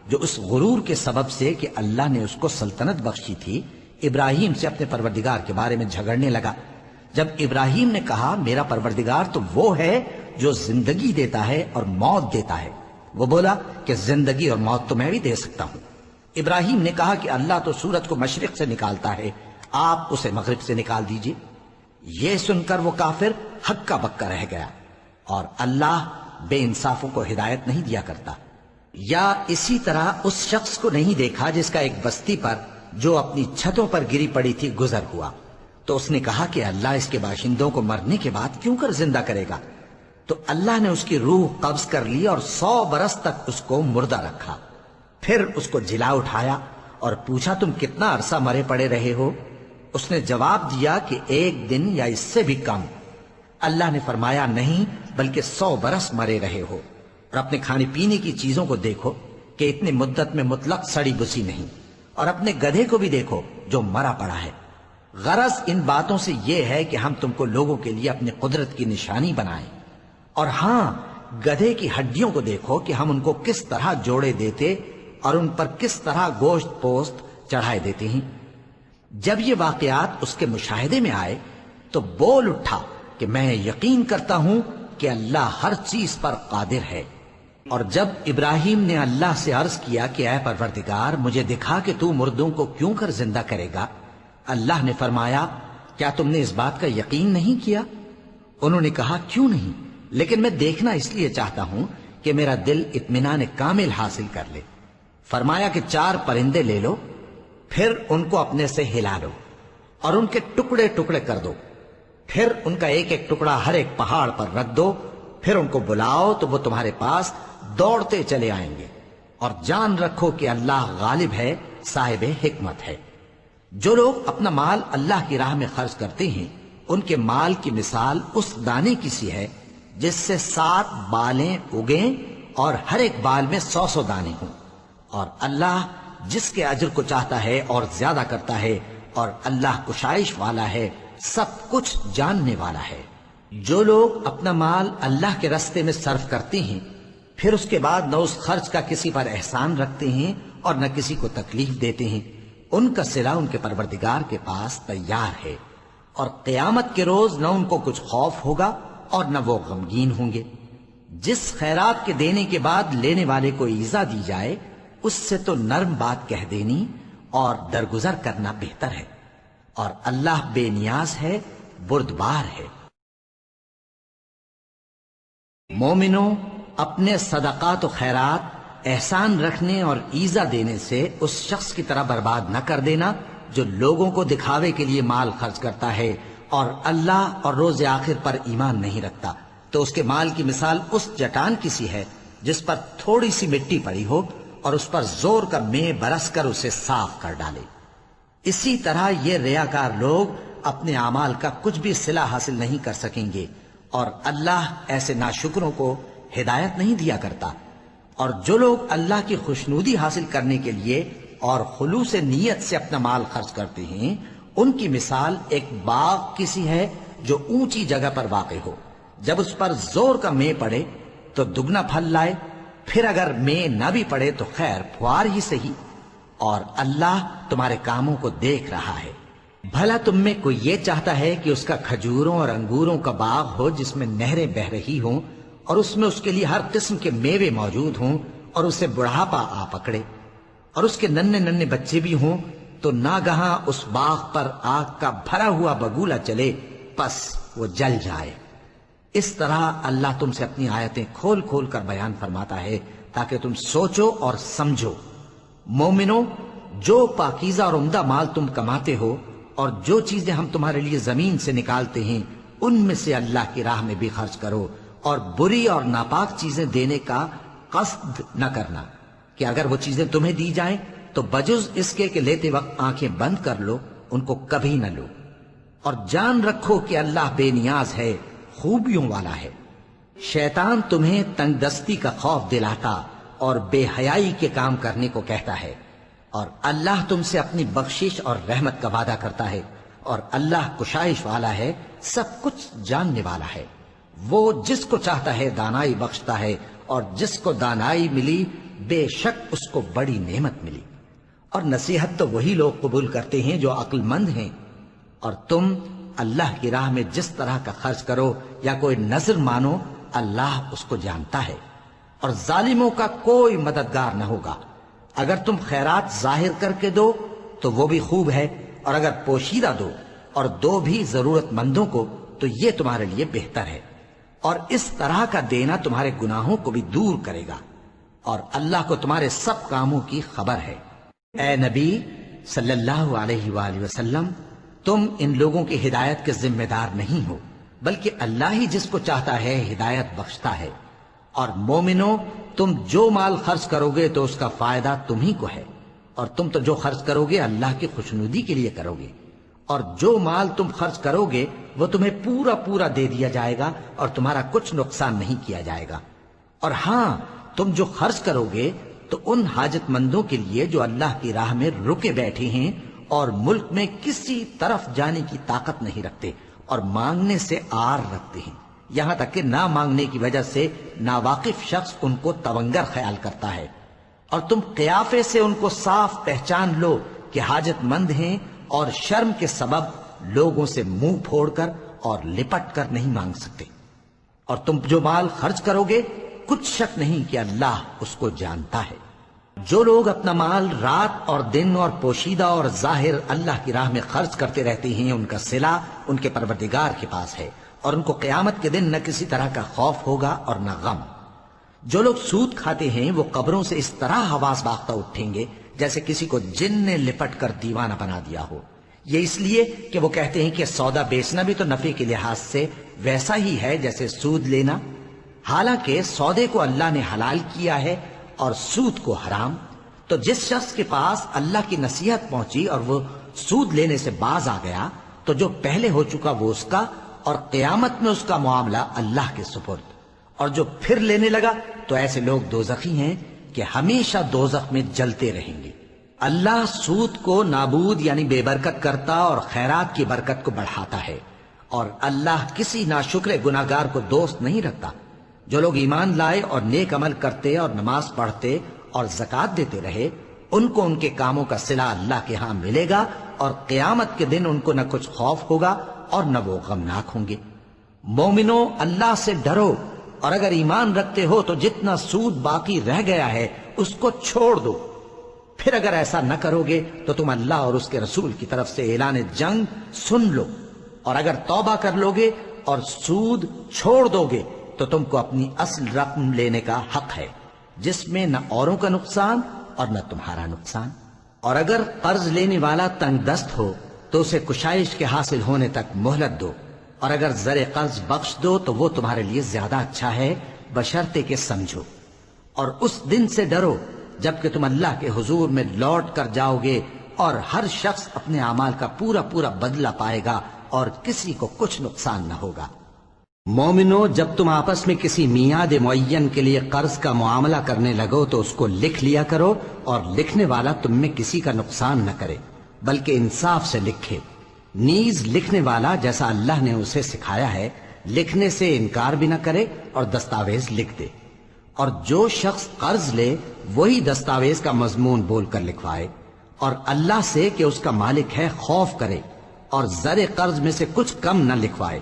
جو اس غرور کے سبب سے کہ اللہ نے اس کو سلطنت بخشی تھی، ابراہیم سے اپنے پروردگار کے بارے میں جھگڑنے لگا؟ جب ابراہیم نے کہا میرا پروردگار تو وہ ہے جو زندگی دیتا ہے اور موت دیتا ہے، وہ بولا کہ زندگی اور موت تو میں بھی دے سکتا ہوں۔ ابراہیم نے کہا کہ اللہ تو سورج کو مشرق سے نکالتا ہے، آپ اسے مغرب سے نکال دیجئے۔ یہ سن کر وہ کافر ہکا بکا رہ گیا، اور اللہ بے انصافوں کو ہدایت نہیں دیا کرتا۔ یا اسی طرح اس شخص کو نہیں دیکھا جس کا ایک بستی پر جو اپنی چھتوں پر گری پڑی تھی گزر ہوا، تو اس نے کہا کہ اللہ اس کے باشندوں کو مرنے کے بعد کیوں کر زندہ کرے گا؟ تو اللہ نے اس کی روح قبض کر لی اور 100 برس تک اس کو مردہ رکھا۔ پھر اس کو جلا اٹھایا اور پوچھا تم کتنا عرصہ مرے پڑے رہے ہو؟ اس نے جواب دیا کہ 1 دن یا اس سے بھی کم۔ اللہ نے فرمایا نہیں بلکہ 100 برس مرے رہے ہو، اور اپنے کھانے پینے کی چیزوں کو دیکھو کہ اتنی مدت میں مطلق سڑی بسی نہیں، اور اپنے گدھے کو بھی دیکھو جو مرا پڑا ہے۔ غرض ان باتوں سے یہ ہے کہ ہم تم کو لوگوں کے لیے اپنی قدرت کی نشانی بنائیں، اور ہاں گدھے کی ہڈیوں کو دیکھو کہ ہم ان کو کس طرح جوڑے دیتے اور ان پر کس طرح گوشت پوست چڑھائے دیتے ہیں۔ جب یہ واقعات اس کے مشاہدے میں آئے تو بول اٹھا کہ میں یقین کرتا ہوں کہ اللہ ہر چیز پر قادر ہے۔ اور جب ابراہیم نے اللہ سے عرض کیا کہ اے پروردگار مجھے دکھا کہ تو مردوں کو کیوں کر زندہ کرے گا، اللہ نے فرمایا کیا تم نے اس بات کا یقین نہیں کیا؟ انہوں نے کہا کیوں نہیں، لیکن میں دیکھنا اس لیے چاہتا ہوں کہ میرا دل اطمینان کامل حاصل کر لے۔ فرمایا کہ 4 پرندے لے لو، پھر ان کو اپنے سے ہلا لو اور ان کے ٹکڑے ٹکڑے کر دو، پھر ان کا ایک ایک ٹکڑا ہر ایک پہاڑ پر رکھ دو، پھر ان کو بلاؤ تو وہ تمہارے پاس دوڑتے چلے آئیں گے، اور جان رکھو کہ اللہ غالب ہے، صاحب حکمت ہے۔ جو لوگ اپنا مال اللہ کی راہ میں خرچ کرتے ہیں ان کے مال کی مثال اس دانے کی سی ہے جس سے 7 بالیں اگیں اور ہر ایک بال میں 100 دانے ہوں، اور اللہ جس کے اجر کو چاہتا ہے اور زیادہ کرتا ہے، اور اللہ کشائش والا ہے، سب کچھ جاننے والا ہے۔ جو لوگ اپنا مال اللہ کے راستے میں صرف کرتے ہیں پھر اس کے بعد نہ اس خرچ کا کسی پر احسان رکھتے ہیں اور نہ کسی کو تکلیف دیتے ہیں، ان کا صلہ ان کے پروردگار کے پاس تیار ہے، اور قیامت کے روز نہ ان کو کچھ خوف ہوگا اور نہ وہ غمگین ہوں گے۔ جس خیرات کے دینے کے بعد لینے والے کو ایذا دی جائے اس سے تو نرم بات کہہ دینی اور درگزر کرنا بہتر ہے، اور اللہ بے نیاز ہے، بردبار ہے۔ مومنوں، اپنے صدقات و خیرات احسان رکھنے اور ایذا دینے سے اس شخص کی طرح برباد نہ کر دینا جو لوگوں کو دکھاوے کے لیے مال خرچ کرتا ہے اور اللہ اور روز آخر پر ایمان نہیں رکھتا، تو اس کے مال کی مثال اس چٹان کی سی ہے جس پر تھوڑی سی مٹی پڑی ہو اور اس پر زور کا مے برس کر اسے صاف کر ڈالے۔ اسی طرح یہ ریاکار لوگ اپنے اعمال کا کچھ بھی صلہ حاصل نہیں کر سکیں گے، اور اللہ ایسے ناشکروں کو ہدایت نہیں دیا کرتا۔ اور جو لوگ اللہ کی خوشنودی حاصل کرنے کے لیے اور خلوص نیت سے اپنا مال خرچ کرتے ہیں ان کی مثال ایک باغ کی سی ہے جو اونچی جگہ پر واقع ہو، جب اس پر زور کا مے پڑے تو دگنا پھل لائے، پھر اگر مے نہ بھی پڑے تو خیر پھوار ہی صحیح، اور اللہ تمہارے کاموں کو دیکھ رہا ہے۔ بھلا تم میں کوئی یہ چاہتا ہے کہ اس کا کھجوروں اور انگوروں کا باغ ہو جس میں نہریں بہہ رہی ہوں اور اس میں اس کے لیے ہر قسم کے میوے موجود ہوں اور اسے بڑھاپا آ پکڑے اور اس کے ننھے ننھے بچے بھی ہوں، تو ناگہاں اس باغ پر آگ کا بھرا ہوا بگولا چلے پس وہ جل جائے۔ اس طرح اللہ تم سے اپنی آیتیں کھول کھول کر بیان فرماتا ہے تاکہ تم سوچو اور سمجھو۔ مومنوں، جو پاکیزہ اور عمدہ مال تم کماتے ہو اور جو چیزیں ہم تمہارے لیے زمین سے نکالتے ہیں ان میں سے اللہ کی راہ میں بھی خرچ کرو، اور بری اور ناپاک چیزیں دینے کا قصد نہ کرنا کہ اگر وہ چیزیں تمہیں دی جائیں تو بجز اس کے کہ لیتے وقت آنکھیں بند کر لو، ان کو کبھی نہ لو، اور جان رکھو کہ اللہ بے نیاز ہے، خوبیوں والا ہے۔ شیطان تمہیں تنگ دستی کا خوف دلاتا اور بے حیائی کے کام کرنے کو کہتا ہے، اور اللہ تم سے اپنی بخشش اور رحمت کا وعدہ کرتا ہے، اور اللہ کشائش والا ہے، سب کچھ جاننے والا ہے۔ وہ جس کو چاہتا ہے دانائی بخشتا ہے، اور جس کو دانائی ملی بے شک اس کو بڑی نعمت ملی۔ اور نصیحت تو وہی لوگ قبول کرتے ہیں جو عقل مند ہیں، اور تم اللہ کی راہ میں جس طرح کا خرچ کرو یا کوئی نذر مانو، اللہ اس کو جانتا ہے، اور ظالموں کا کوئی مددگار نہ ہوگا۔ اگر تم خیرات ظاہر کر کے دو تو وہ بھی خوب ہے، اور اگر پوشیدہ دو اور دو بھی ضرورت مندوں کو تو یہ تمہارے لیے بہتر ہے، اور اس طرح کا دینا تمہارے گناہوں کو بھی دور کرے گا، اور اللہ کو تمہارے سب کاموں کی خبر ہے۔ اے نبی صلی اللہ علیہ وآلہ وسلم، تم ان لوگوں کی ہدایت کے ذمہ دار نہیں ہو، بلکہ اللہ ہی جس کو چاہتا ہے ہدایت بخشتا ہے۔ اور مومنو، تم جو مال خرچ کرو گے تو اس کا فائدہ تمہیں کو ہے، اور تم تو جو خرچ کرو گے اللہ کی خوشنودی کے لیے کرو گے، اور جو مال تم خرچ کرو گے وہ تمہیں پورا پورا دے دیا جائے گا، اور تمہارا کچھ نقصان نہیں کیا جائے گا۔ اور ہاں، تم جو خرچ کرو گے تو ان حاجت مندوں کے لیے جو اللہ کی راہ میں رکے بیٹھے ہیں اور ملک میں کسی طرف جانے کی طاقت نہیں رکھتے اور مانگنے سے آر رکھتے ہیں، یہاں تک کہ نہ مانگنے کی وجہ سے ناواقف شخص ان کو تونگر خیال کرتا ہے، اور تم قیافے سے ان کو صاف پہچان لو کہ حاجت مند ہیں، اور شرم کے سبب لوگوں سے منہ پھوڑ کر اور لپٹ کر نہیں مانگ سکتے۔ اور تم جو مال خرچ کرو گے کچھ شک نہیں کہ اللہ اس کو جانتا ہے۔ جو لوگ اپنا مال رات اور دن اور پوشیدہ اور ظاہر اللہ کی راہ میں خرچ کرتے رہتے ہیں، ان کا صلہ ان کے پروردگار کے پاس ہے، اور ان کو قیامت کے دن نہ کسی طرح کا خوف ہوگا اور نہ غم۔ جو لوگ سود کھاتے ہیں وہ قبروں سے اس طرح حواس باختہ اٹھیں گے جیسے کسی کو جن نے لپٹ کر دیوانہ بنا دیا ہو، یہ اس لیے کہ وہ کہتے ہیں کہ سودا بیچنا بھی تو نفع کے لحاظ سے ویسا ہی ہے جیسے سود لینا، حالانکہ سودے کو اللہ نے حلال کیا ہے اور سود کو حرام۔ تو جس شخص کے پاس اللہ کی نصیحت پہنچی اور وہ سود لینے سے باز آ گیا تو جو پہلے ہو چکا وہ اس کا، اور قیامت میں اس کا معاملہ اللہ کے سپرد۔ اور جو پھر لینے لگا تو ایسے لوگ دوزخی ہیں کہ ہمیشہ دوزخ میں جلتے رہیں گے۔ اللہ سود کو نابود یعنی بے برکت کرتا اور خیرات کی برکت کو بڑھاتا ہے، اور اللہ کسی ناشکر گناہگار کو دوست نہیں رکھتا۔ جو لوگ ایمان لائے اور نیک عمل کرتے اور نماز پڑھتے اور زکوٰۃ دیتے رہے، ان کو ان کے کاموں کا صلہ اللہ کے ہاں ملے گا، اور قیامت کے دن ان کو نہ کچھ خوف ہوگا اور نہ وہ غمناک ہوں گے۔ مومنو، اللہ سے ڈرو، اور اگر ایمان رکھتے ہو تو جتنا سود باقی رہ گیا ہے اس کو چھوڑ دو۔ پھر اگر ایسا نہ کرو گے تو تم اللہ اور اس کے رسول کی طرف سے اعلان جنگ سن لو، اور اگر توبہ کر لو گے اور سود چھوڑ دو گے تو تم کو اپنی اصل رقم لینے کا حق ہے، جس میں نہ اوروں کا نقصان اور نہ تمہارا نقصان۔ اور اگر قرض لینے والا تنگ دست ہو تو اسے کشائش کے حاصل ہونے تک مہلت دو، اور اگر زر قرض بخش دو تو وہ تمہارے لیے زیادہ اچھا ہے، بشرطے کہ سمجھو۔ اور اس دن سے ڈرو جبکہ تم اللہ کے حضور میں لوٹ کر جاؤ گے، اور ہر شخص اپنے اعمال کا پورا پورا بدلہ پائے گا، اور کسی کو کچھ نقصان نہ ہوگا۔ مومنو، جب تم آپس میں کسی میعاد معین کے لیے قرض کا معاملہ کرنے لگو تو اس کو لکھ لیا کرو، اور لکھنے والا تم میں کسی کا نقصان نہ کرے بلکہ انصاف سے لکھے۔ نیز لکھنے والا جیسا اللہ نے اسے سکھایا ہے لکھنے سے انکار بھی نہ کرے اور دستاویز لکھ دے، اور جو شخص قرض لے وہی دستاویز کا مضمون بول کر لکھوائے، اور اللہ سے کہ اس کا مالک ہے خوف کرے، اور زر قرض میں سے کچھ کم نہ لکھوائے۔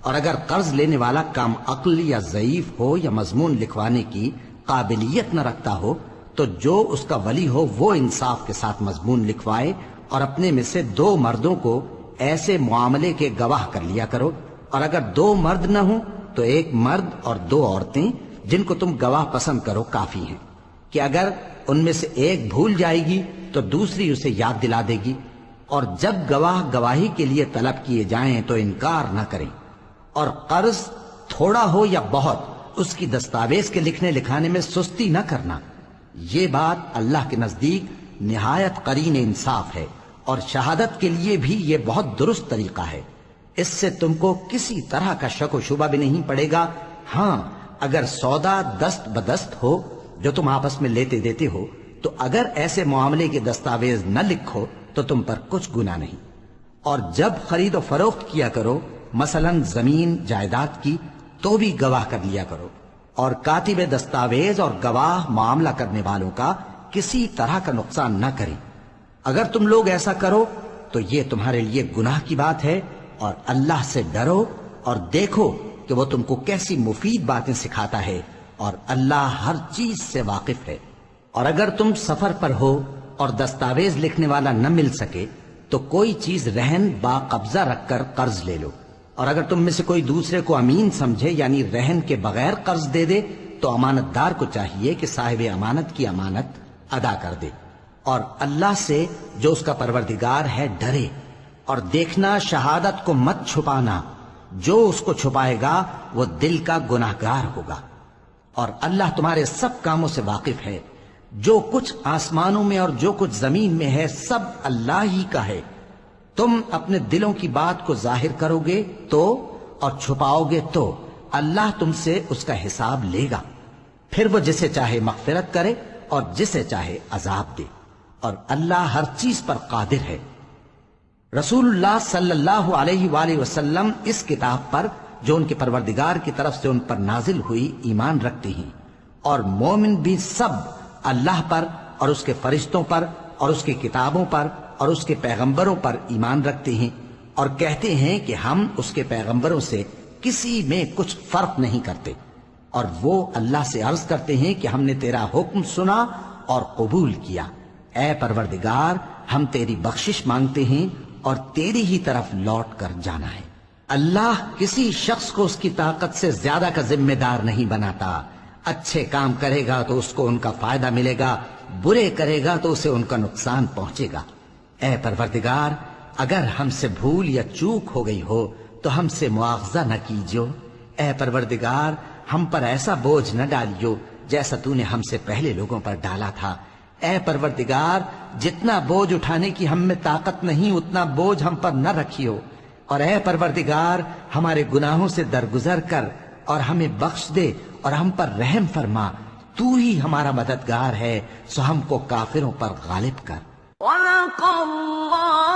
اور اگر قرض لینے والا کم عقل یا ضعیف ہو یا مضمون لکھوانے کی قابلیت نہ رکھتا ہو تو جو اس کا ولی ہو وہ انصاف کے ساتھ مضمون لکھوائے، اور اپنے میں سے 2 مردوں کو ایسے معاملے کے گواہ کر لیا کرو، اور اگر 2 مرد نہ ہوں تو 1 مرد اور 2 عورتیں جن کو تم گواہ پسند کرو کافی ہیں، کہ اگر ان میں سے ایک بھول جائے گی تو دوسری اسے یاد دلا دے گی، اور جب گواہ گواہی کے لیے طلب کیے جائیں تو انکار نہ کریں، اور قرض تھوڑا ہو یا بہت اس کی دستاویز کے لکھنے لکھانے میں سستی نہ کرنا. یہ بات اللہ کے نزدیک نہایت قرین انصاف ہے اور شہادت کے لیے بھی یہ بہت درست طریقہ ہے. اس سے تم کو کسی طرح کا شک و شبہ بھی نہیں پڑے گا. ہاں اگر سودا دست بدست ہو جو تم آپس میں لیتے دیتے ہو تو اگر ایسے معاملے کے دستاویز نہ لکھو تو تم پر کچھ گناہ نہیں. اور جب خرید و فروخت کیا کرو مثلا زمین جائیداد کی تو بھی گواہ کر لیا کرو. اور کاتب دستاویز اور گواہ معاملہ کرنے والوں کا کسی طرح کا نقصان نہ کریں. اگر تم لوگ ایسا کرو تو یہ تمہارے لیے گناہ کی بات ہے. اور اللہ سے ڈرو اور دیکھو کہ وہ تم کو کیسی مفید باتیں سکھاتا ہے اور اللہ ہر چیز سے واقف ہے. اور اگر تم سفر پر ہو اور دستاویز لکھنے والا نہ مل سکے تو کوئی چیز رہن با قبضہ رکھ کر قرض لے لو. اور اگر تم میں سے کوئی دوسرے کو امین سمجھے یعنی رہن کے بغیر قرض دے دے تو امانت دار کو چاہیے کہ صاحب امانت کی امانت ادا کر دے. اور اللہ سے جو اس کا پروردگار ہے ڈرے. اور دیکھنا شہادت کو مت چھپانا. جو اس کو چھپائے گا وہ دل کا گناہگار ہوگا. اور اللہ تمہارے سب کاموں سے واقف ہے. جو کچھ آسمانوں میں اور جو کچھ زمین میں ہے سب اللہ ہی کا ہے. تم اپنے دلوں کی بات کو ظاہر کرو گے تو اور چھپاؤ گے تو اللہ تم سے اس کا حساب لے گا. پھر وہ جسے چاہے مغفرت کرے اور جسے چاہے عذاب دے. اور اللہ ہر چیز پر قادر ہے. رسول اللہ صلی اللہ علیہ وآلہ وسلم اس کتاب پر جو ان کے پروردگار کی طرف سے ان پر نازل ہوئی ایمان رکھتے ہیں. اور مومن بھی سب اللہ پر اور اس کے فرشتوں پر اور اس کی کتابوں پر اور اس کے پیغمبروں پر ایمان رکھتے ہیں اور کہتے ہیں کہ ہم اس کے پیغمبروں سے کسی میں کچھ فرق نہیں کرتے. اور وہ اللہ سے عرض کرتے ہیں کہ ہم نے تیرا حکم سنا اور قبول کیا. اے پروردگار ہم تیری بخشش مانگتے ہیں اور تیری ہی طرف لوٹ کر جانا ہے. اللہ کسی شخص کو اس کی طاقت سے زیادہ کا ذمہ دار نہیں بناتا. اچھے کام کرے گا تو اس کو ان کا فائدہ ملے گا, برے کرے گا تو اسے ان کا نقصان پہنچے گا. اے پروردگار اگر ہم سے بھول یا چوک ہو گئی ہو تو ہم سے مواخذہ نہ کیجو. اے پروردگار ہم پر ایسا بوجھ نہ ڈالیو جیسا تو نے ہم سے پہلے لوگوں پر ڈالا تھا. اے پروردگار جتنا بوجھ اٹھانے کی ہم میں طاقت نہیں اتنا بوجھ ہم پر نہ رکھیو. اور اے پروردگار ہمارے گناہوں سے درگزر کر اور ہمیں بخش دے اور ہم پر رحم فرما. تو ہی ہمارا مددگار ہے سو ہم کو کافروں پر غالب کر. وَلَقَ اللَّهُ